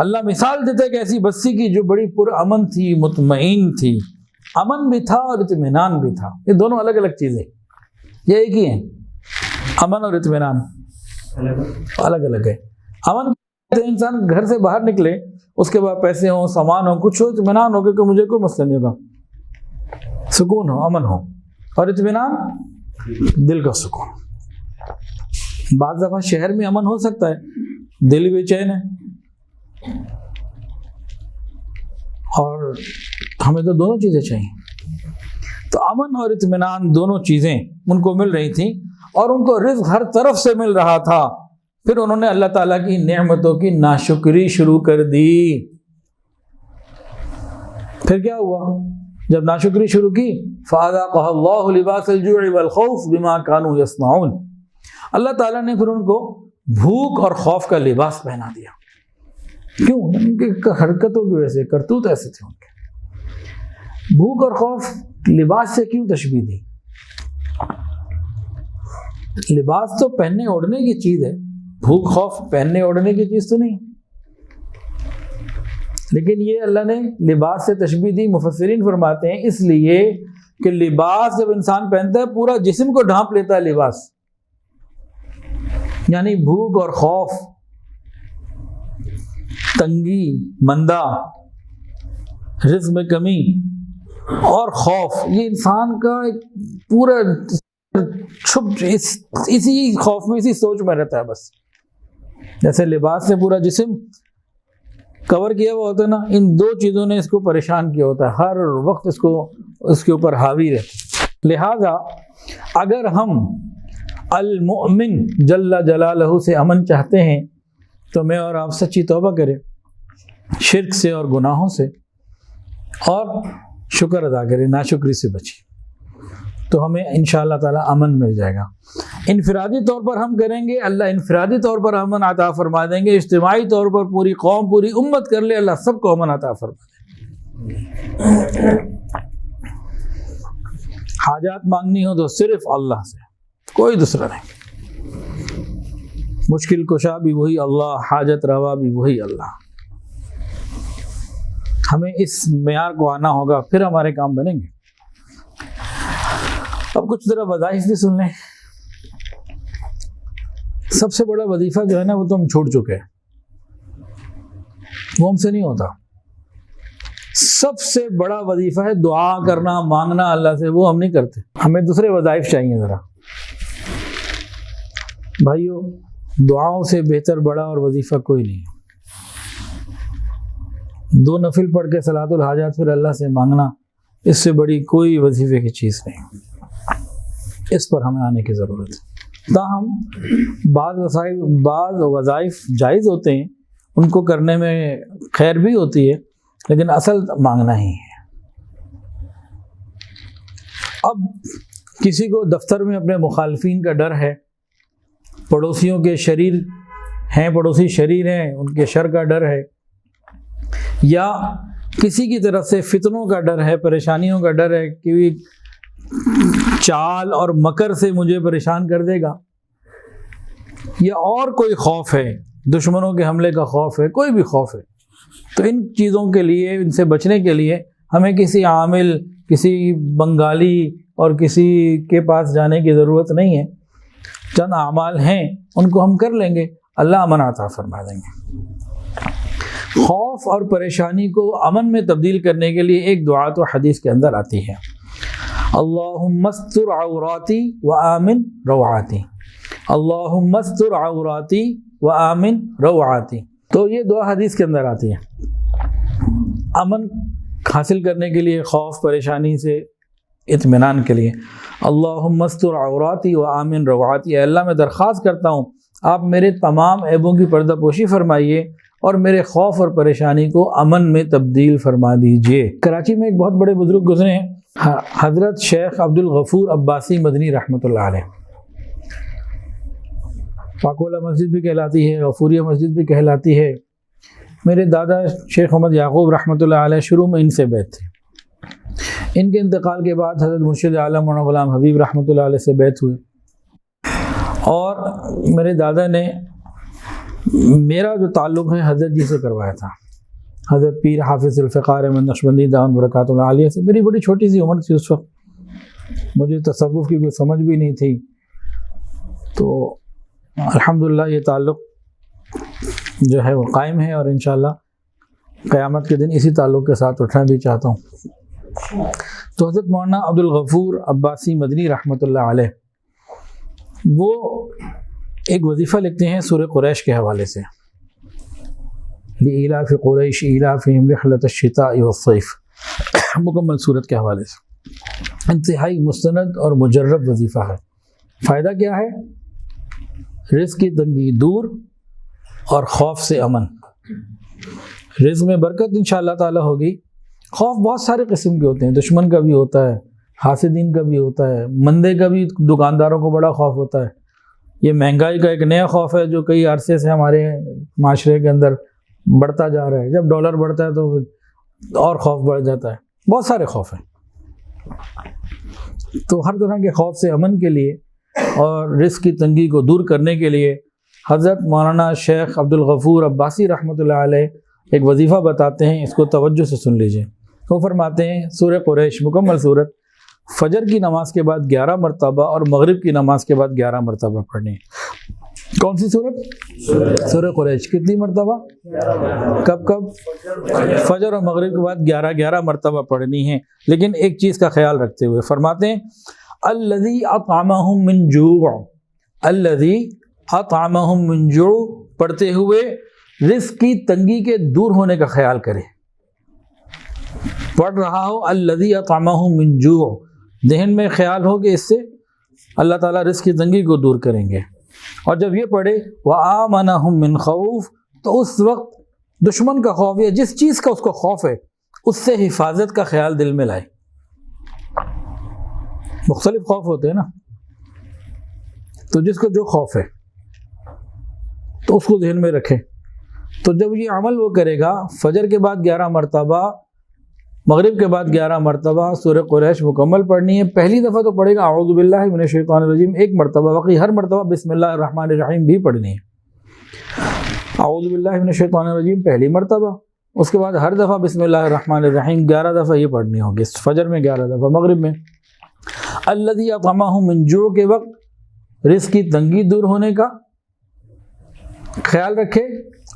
اللہ مثال دیتے کہ ایسی بستی کی جو بڑی پرامن تھی، مطمئن تھی، امن بھی تھا اور اطمینان بھی تھا۔ یہ دونوں الگ الگ چیزیں، یہ ایک ہی ہیں، امن اور اطمینان الگ الگ ہے۔ امن انسان گھر سے باہر نکلے، اس کے بعد پیسے ہوں، سامان ہو، کچھ ہو، اطمینان ہو کہ مجھے کوئی مسئلہ نہیں ہوگا، سکون ہو، امن ہو، اور اطمینان دل کا سکون۔ بعض دفعہ شہر میں امن ہو سکتا ہے، دل بے چین ہے، اور ہمیں تو دونوں چیزیں چاہیے۔ تو امن اور اطمینان دونوں چیزیں ان کو مل رہی تھیں اور ان کو رزق ہر طرف سے مل رہا تھا. پھر انہوں نے اللہ تعالیٰ کی نعمتوں کی ناشکری شروع کر دی. پھر کیا ہوا جب ناشکری شروع کی؟ فَأَذَاقَهَا اللَّهُ لِبَاسَ الْجُوعِ وَالْخَوْفِ بِمَا كَانُوا يَصْنَعُونَ. اللہ تعالیٰ نے پھر ان کو بھوک اور خوف کا لباس پہنا دیا. کیوں؟ ان کی حرکتوں کی وجہ سے، کرتوت ایسے تھے ان کے. بھوک اور خوف لباس سے کیوں تشبیہ دی؟ لباس تو پہننے اوڑھنے کی چیز ہے، بھوک خوف پہننے اوڑھنے کی چیز تو نہیں. لیکن یہ اللہ نے لباس سے تشبیہ دی. مفسرین فرماتے ہیں اس لیے کہ لباس جب انسان پہنتا ہے پورا جسم کو ڈھانپ لیتا ہے لباس. یعنی بھوک اور خوف، تنگی، مندہ، رزق میں کمی اور خوف، یہ انسان کا ایک پورا چھپ اسی خوف میں، اسی سوچ میں رہتا ہے. بس جیسے لباس سے پورا جسم کور کیا ہوا ہوتا ہے نا، ان دو چیزوں نے اس کو پریشان کیا ہوتا ہے، ہر وقت اس کے اوپر حاوی رہتے. لہذا اگر ہم المؤمن جل جلالہ سے امن چاہتے ہیں تو میں اور آپ سچی توبہ کریں شرک سے اور گناہوں سے، اور شکر ادا کریں، ناشکری سے بچیں، تو ہمیں انشاءاللہ تعالی امن مل جائے گا. انفرادی طور پر ہم کریں گے، اللہ انفرادی طور پر امن عطا فرما دیں گے. اجتماعی طور پر پوری قوم، پوری امت کر لے، اللہ سب کو امن عطا فرما دیں گے. حاجات مانگنی ہو تو صرف اللہ سے، کوئی دوسرا نہیں. مشکل کشا بھی وہی اللہ، حاجت روا بھی وہی اللہ. ہمیں اس معیار کو آنا ہوگا، پھر ہمارے کام بنیں گے. اب کچھ ذرا وظائف بھی سن لیں. سب سے بڑا وظیفہ جو ہے نا وہ تو ہم چھوڑ چکے ہیں، وہ ہم سے نہیں ہوتا. سب سے بڑا وظیفہ ہے دعا کرنا، مانگنا اللہ سے، وہ ہم نہیں کرتے. ہمیں دوسرے وظائف چاہیے. ذرا بھائیو، دعاؤں سے بہتر بڑا اور وظیفہ کوئی نہیں ہے. 2 نفل پڑھ کے صلاۃ الحاجات پھر اللہ سے مانگنا، اس سے بڑی کوئی وظیفے کی چیز نہیں. اس پر ہمیں آنے کی ضرورت ہے. تاہم بعض وظائف جائز ہوتے ہیں، ان کو کرنے میں خیر بھی ہوتی ہے، لیکن اصل مانگنا ہی ہے. اب کسی کو دفتر میں اپنے مخالفین کا ڈر ہے، پڑوسیوں کے شریر ہیں، پڑوسی شریر ہیں، ان کے شر کا ڈر ہے، یا کسی کی طرف سے فتنوں کا ڈر ہے، پریشانیوں کا ڈر ہے کہ چال اور مکر سے مجھے پریشان کر دے گا، یا اور کوئی خوف ہے، دشمنوں کے حملے کا خوف ہے، کوئی بھی خوف ہے. تو ان چیزوں کے لیے، ان سے بچنے کے لیے ہمیں کسی عامل، کسی بنگالی اور کسی کے پاس جانے کی ضرورت نہیں ہے. چند اعمال ہیں، ان کو ہم کر لیں گے، اللہ امن عطا فرما دیں گے. خوف اور پریشانی کو امن میں تبدیل کرنے کے لیے ایک دعا تو حدیث کے اندر آتی ہے، اللہم استر عوراتی وآمن روعاتی، اللہم استر عوراتی وآمن روعاتی. تو یہ دعا حدیث کے اندر آتی ہے. امن حاصل کرنے کے لیے، خوف پریشانی سے اطمینان کے لیے، اللہم استر عوراتی وآمن روعاتی. اے اللہ، میں درخواست کرتا ہوں آپ میرے تمام عیبوں کی پردہ پوشی فرمائیے اور میرے خوف اور پریشانی کو امن میں تبدیل فرما دیجئے. کراچی میں ایک بہت بڑے بزرگ گزرے ہیں، حضرت شیخ عبد الغفور عباسی مدنی رحمۃ اللہ علیہ. پاکولہ مسجد بھی کہلاتی ہے، غفوریہ مسجد بھی کہلاتی ہے. میرے دادا شیخ محمد یعقوب رحمۃ اللہ علیہ شروع میں ان سے بیعت تھے. ان کے انتقال کے بعد حضرت مرشد عالم مولانا غلام حبیب رحمۃ اللہ علیہ سے بیعت ہوئے، اور میرے دادا نے میرا جو تعلق ہے حضرت جی سے کروایا تھا، حضرت پیر حافظ الفقار احمد نقشبندی دامت برکاتہ اللہ علیہ سے. میری بڑی چھوٹی سی عمر تھی اس وقت، مجھے تصوف کی کوئی سمجھ بھی نہیں تھی. تو الحمدللہ یہ تعلق جو ہے وہ قائم ہے، اور انشاءاللہ قیامت کے دن اسی تعلق کے ساتھ اٹھنا بھی چاہتا ہوں. تو حضرت مولانا عبد الغفور عباسی مدنی رحمۃ اللہ علیہ وہ ایک وظیفہ لکھتے ہیں سورہ قریش کے حوالے سے، لِإِيلَافِ قُرَيْشِ إِيلَافِهِمْ رِحْلَةَ الشِّتَاءِ وَالصَّيْفِ، مکمل سورت کے حوالے سے. انتہائی مستند اور مجرب وظیفہ ہے۔ فائدہ کیا ہے؟ رزق کی تنگی دور اور خوف سے امن۔ رزق میں برکت انشاءاللہ تعالی ہوگی۔ خوف بہت سارے قسم کے ہوتے ہیں، دشمن کا بھی ہوتا ہے، حاسدین کا بھی ہوتا ہے، مندے کا بھی دکانداروں کو بڑا خوف ہوتا ہے۔ یہ مہنگائی کا ایک نیا خوف ہے جو کئی عرصے سے ہمارے معاشرے کے اندر بڑھتا جا رہا ہے۔ جب ڈالر بڑھتا ہے تو اور خوف بڑھ جاتا ہے۔ بہت سارے خوف ہیں، تو ہر طرح کے خوف سے امن کے لیے اور رزق کی تنگی کو دور کرنے کے لیے حضرت مولانا شیخ عبد الغفور عباسی رحمۃ اللہ علیہ ایک وظیفہ بتاتے ہیں، اس کو توجہ سے سن لیجئے۔ وہ فرماتے ہیں سورہ قریش مکمل صورت فجر کی نماز کے بعد 11 مرتبہ اور مغرب کی نماز کے بعد 11 مرتبہ پڑھنی ہے۔ کون سی صورت؟ سورہ قریش۔ کتنی مرتبہ؟ کب کب؟ فجر اور مغرب کے بعد 11 مرتبہ پڑھنی ہے۔ لیکن ایک چیز کا خیال رکھتے ہوئے فرماتے ہیں الذی اطعمہم من جوع، الذی اطعمہم من جوع پڑھتے ہوئے رزق کی تنگی کے دور ہونے کا خیال کرے۔ پڑھ رہا ہو الذی اطعمہم من جوع، ذہن میں خیال ہو کہ اس سے اللہ تعالیٰ رزق کی تنگی کو دور کریں گے۔ اور جب یہ پڑھے وآمنہم من خوف، تو اس وقت دشمن کا خوف یا جس چیز کا اس کو خوف ہے اس سے حفاظت کا خیال دل میں لائے۔ مختلف خوف ہوتے ہیں نا، تو جس کو جو خوف ہے تو اس کو ذہن میں رکھے۔ تو جب یہ عمل وہ کرے گا، فجر کے بعد 11 مرتبہ، مغرب کے بعد 11 مرتبہ سورہ قریش مکمل پڑھنی ہے۔ پہلی دفعہ تو پڑھے گا اعوذ باللہ من الشیطان الرجیم 1 مرتبہ، باقی ہر مرتبہ بسم اللہ الرحمن الرحیم بھی پڑھنی ہے۔ اعوذ باللہ من الشیطان الرجیم پہلی مرتبہ، اس کے بعد ہر دفعہ بسم اللہ الرحمن الرحیم 11 دفعہ یہ پڑھنی ہوگی، فجر میں 11 دفعہ، مغرب میں۔ الذی اطعمہم من جوع کے وقت رزق کی تنگی دور ہونے کا خیال رکھے،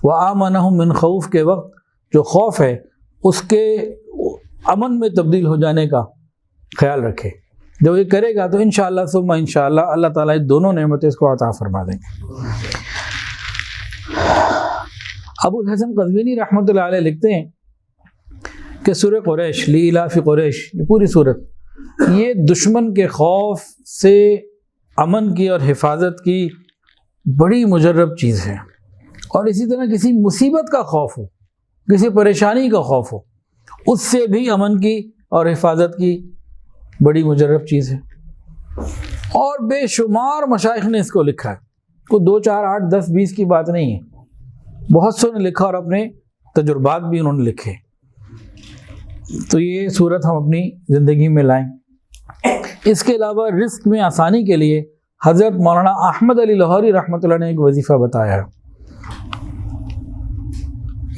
وآمنہم من خوف کے وقت جو خوف ہے اس کے امن میں تبدیل ہو جانے کا خیال رکھے۔ جب یہ کرے گا تو انشاءاللہ ثم انشاءاللہ اللہ تعالیٰ دونوں نعمتیں اس کو عطا فرما دیں گے۔ ابو الحسن قزوینی رحمۃ اللہ علیہ لکھتے ہیں کہ سورہ قریش لإلاف قریش، یہ پوری صورت یہ دشمن کے خوف سے امن کی اور حفاظت کی بڑی مجرب چیز ہے۔ اور اسی طرح کسی مصیبت کا خوف ہو، کسی پریشانی کا خوف ہو، اس سے بھی امن کی اور حفاظت کی بڑی مجرب چیز ہے۔ اور بے شمار مشائخ نے اس کو لکھا ہے، کوئی 2 4 8 10 20 کی بات نہیں ہے، بہت سو نے لکھا اور اپنے تجربات بھی انہوں نے لکھے۔ تو یہ صورت ہم اپنی زندگی میں لائیں۔ اس کے علاوہ رزق میں آسانی کے لیے حضرت مولانا احمد علی لاہوری رحمۃ اللہ نے ایک وظیفہ بتایا ہے۔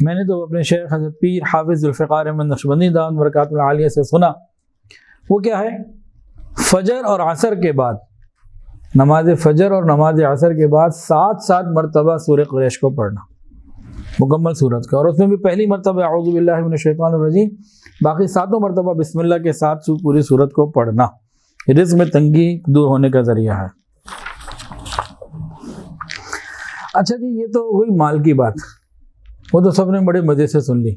میں نے تو اپنے شیخ حضرت پیر حافظ ذوالفقار احمد نقشبندی دامت برکاتہ العالیہ سے سنا۔ وہ کیا ہے؟ فجر اور عصر کے بعد، نماز فجر اور نماز عصر کے بعد 7 مرتبہ سورہ قریش کو پڑھنا، مکمل صورت کا، اور اس میں بھی پہلی مرتبہ اعوذ باللہ من الشیطان الرجیم، باقی 7 مرتبہ بسم اللہ کے ساتھ پوری صورت کو پڑھنا رزق میں تنگی دور ہونے کا ذریعہ ہے۔ اچھا جی، یہ تو ہوئی مال کی بات، وہ تو سب نے بڑے مزے سے سن لی۔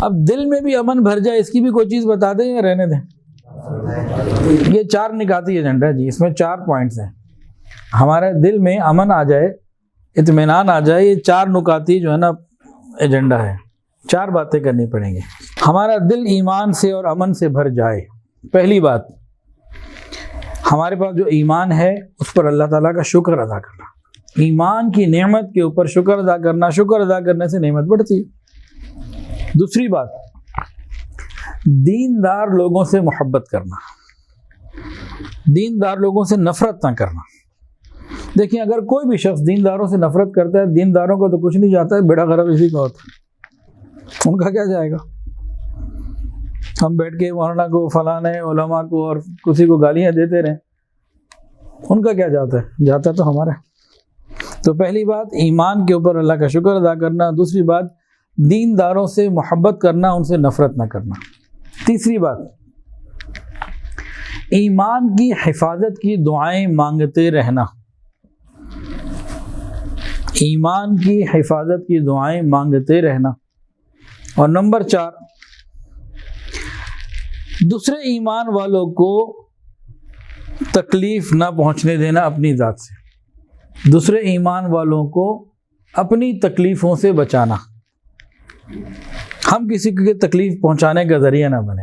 اب دل میں بھی امن بھر جائے، اس کی بھی کوئی چیز بتا دیں یا رہنے دیں؟ یہ 4 نکاتی ایجنڈا ہے جی، اس میں 4 پوائنٹس ہیں۔ ہمارے دل میں امن آ جائے، اطمینان آ جائے، یہ 4 نکاتی جو ہے نا ایجنڈا ہے، 4 باتیں کرنی پڑیں گی۔ ہمارا دل ایمان سے اور امن سے بھر جائے۔ پہلی بات، ہمارے پاس جو ایمان ہے اس پر اللہ تعالیٰ کا شکر ادا کرنا، ایمان کی نعمت کے اوپر شکر ادا کرنا، شکر ادا کرنے سے نعمت بڑھتی ہے۔ دوسری بات، دیندار لوگوں سے محبت کرنا، دیندار لوگوں سے نفرت نہ کرنا۔ دیکھیں، اگر کوئی بھی شخص دینداروں سے نفرت کرتا ہے، دینداروں کو تو کچھ نہیں جاتا ہے، بیڑا غرق اسی کا ہوتا ہے، ان کا کیا جائے گا؟ ہم بیٹھ کے مولانا کو، فلانے علماء کو اور کسی کو گالیاں دیتے رہیں، ان کا کیا جاتا ہے؟ جاتا تو ہمارا۔ تو پہلی بات ایمان کے اوپر اللہ کا شکر ادا کرنا، دوسری بات دینداروں سے محبت کرنا، ان سے نفرت نہ کرنا، تیسری بات ایمان کی حفاظت کی دعائیں مانگتے رہنا، ایمان کی حفاظت کی دعائیں مانگتے رہنا، اور نمبر 4 دوسرے ایمان والوں کو تکلیف نہ پہنچنے دینا اپنی ذات سے، دوسرے ایمان والوں کو اپنی تکلیفوں سے بچانا، ہم کسی کو تکلیف پہنچانے کا ذریعہ نہ بنے۔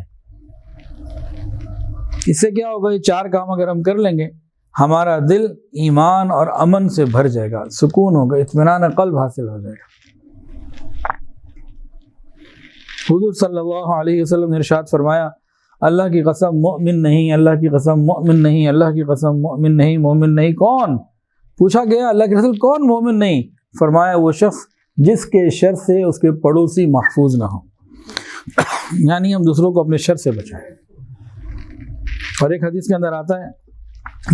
اس سے کیا ہوگا، یہ 4 کام اگر ہم کر لیں گے ہمارا دل ایمان اور امن سے بھر جائے گا، سکون ہوگا، اطمینان قلب حاصل ہو جائے گا۔ حضور صلی اللہ علیہ وسلم نے ارشاد فرمایا، اللہ کی قسم مؤمن نہیں، اللہ کی قسم مؤمن نہیں، اللہ کی قسم مؤمن نہیں۔ مومن نہیں کون؟ پوچھا گیا اللہ کے رسول کون مومن نہیں؟ فرمایا وہ شخص جس کے شر سے اس کے پڑوسی محفوظ نہ ہو، یعنی ہم دوسروں کو اپنے شر سے بچائیں۔ اور ایک حدیث کے اندر آتا ہے،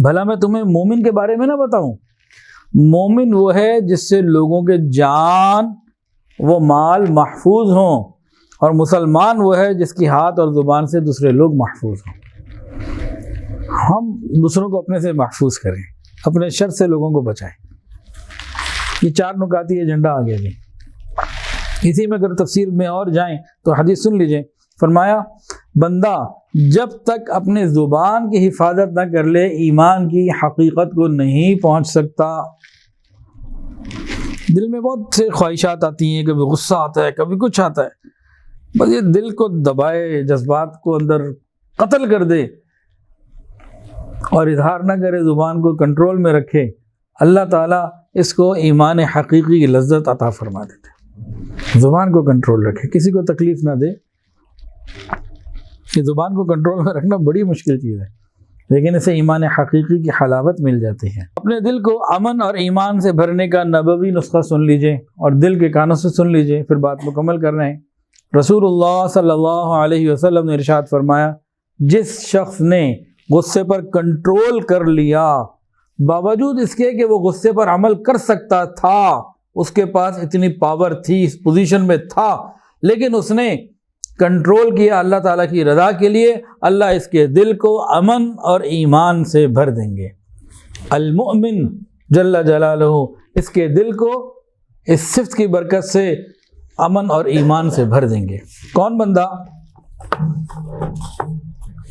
بھلا میں تمہیں مومن کے بارے میں نہ بتاؤں؟ مومن وہ ہے جس سے لوگوں کے جان و مال محفوظ ہوں، اور مسلمان وہ ہے جس کی ہاتھ اور زبان سے دوسرے لوگ محفوظ ہوں۔ ہم دوسروں کو اپنے سے محفوظ کریں، اپنے شر سے لوگوں کو بچائیں۔ یہ 4 نکاتی ایجنڈا آگے بھی، اسی میں اگر تفصیل میں اور جائیں تو حدیث سن لیجئے، فرمایا بندہ جب تک اپنے زبان کی حفاظت نہ کر لے ایمان کی حقیقت کو نہیں پہنچ سکتا۔ دل میں بہت سے خواہشات آتی ہیں، کبھی غصہ آتا ہے، کبھی کچھ آتا ہے، بس یہ دل کو دبائے، جذبات کو اندر قتل کر دے اور اظہار نہ کرے، زبان کو کنٹرول میں رکھے، اللہ تعالیٰ اس کو ایمان حقیقی کی لذت عطا فرما دیتے۔ زبان کو کنٹرول رکھے، کسی کو تکلیف نہ دے۔ یہ زبان کو کنٹرول میں رکھنا بڑی مشکل چیز ہے، لیکن اسے ایمان حقیقی کی حلاوت مل جاتی ہے۔ اپنے دل کو امن اور ایمان سے بھرنے کا نبوی نسخہ سن لیجئے اور دل کے کانوں سے سن لیجئے، پھر بات مکمل کر رہے ہیں۔ رسول اللہ صلی اللہ علیہ وسلم نے ارشاد فرمایا، جس شخص نے غصے پر کنٹرول کر لیا، باوجود اس کے کہ وہ غصے پر عمل کر سکتا تھا، اس کے پاس اتنی پاور تھی، اس پوزیشن میں تھا، لیکن اس نے کنٹرول کیا اللہ تعالیٰ کی رضا کے لیے، اللہ اس کے دل کو امن اور ایمان سے بھر دیں گے۔ المؤمن جل جلالہ اس کے دل کو اس صفت کی برکت سے امن اور ایمان سے بھر دیں گے۔ کون بندہ؟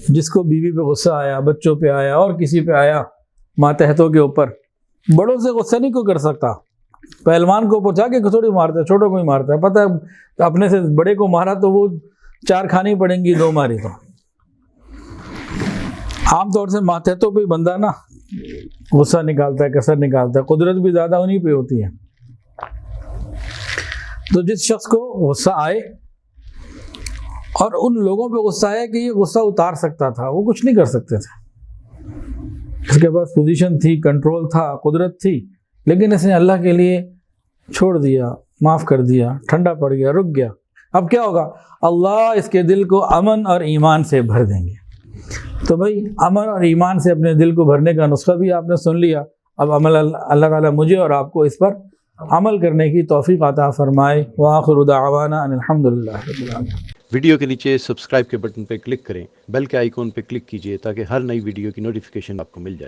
جس کو بیوی پہ غصہ آیا، بچوں پہ آیا، اور کسی پہ آیا، ماتحتوں کے اوپر، بڑوں سے غصہ نہیں کوئی کر سکتا۔ پہلوان کو اوپر جا کے تھوڑی مارتا ہے، چھوٹوں کو ہی مارتا ہے، پتہ ہے اپنے سے بڑے کو مارا تو وہ 4 کھانی پڑیں گی، 2 ماری تو۔ عام طور سے ماتحتوں پہ بندہ نا غصہ نکالتا ہے، کسر نکالتا ہے، قدرت بھی زیادہ انہی پہ ہوتی ہے۔ تو جس شخص کو غصہ آئے اور ان لوگوں پہ غصہ آیا کہ یہ غصہ اتار سکتا تھا، وہ کچھ نہیں کر سکتے تھے، اس کے پاس پوزیشن تھی، کنٹرول تھا، قدرت تھی، لیکن اس نے اللہ کے لیے چھوڑ دیا، معاف کر دیا، ٹھنڈا پڑ گیا، رک گیا۔ اب کیا ہوگا؟ اللہ اس کے دل کو امن اور ایمان سے بھر دیں گے۔ تو بھائی امن اور ایمان سے اپنے دل کو بھرنے کا نسخہ بھی آپ نے سن لیا، اب عمل اللہ تعالیٰ مجھے اور آپ کو اس پر عمل کرنے کی توفیق عطا فرمائے۔ وآخر دعوانا ان الحمدللہ رب العالمین۔ ویڈیو کے نیچے سبسکرائب کے بٹن پہ کلک کریں، بیل کے آئیکن پہ کلک کیجئے تاکہ ہر نئی ویڈیو کی نوٹیفیکیشن آپ کو مل جائے۔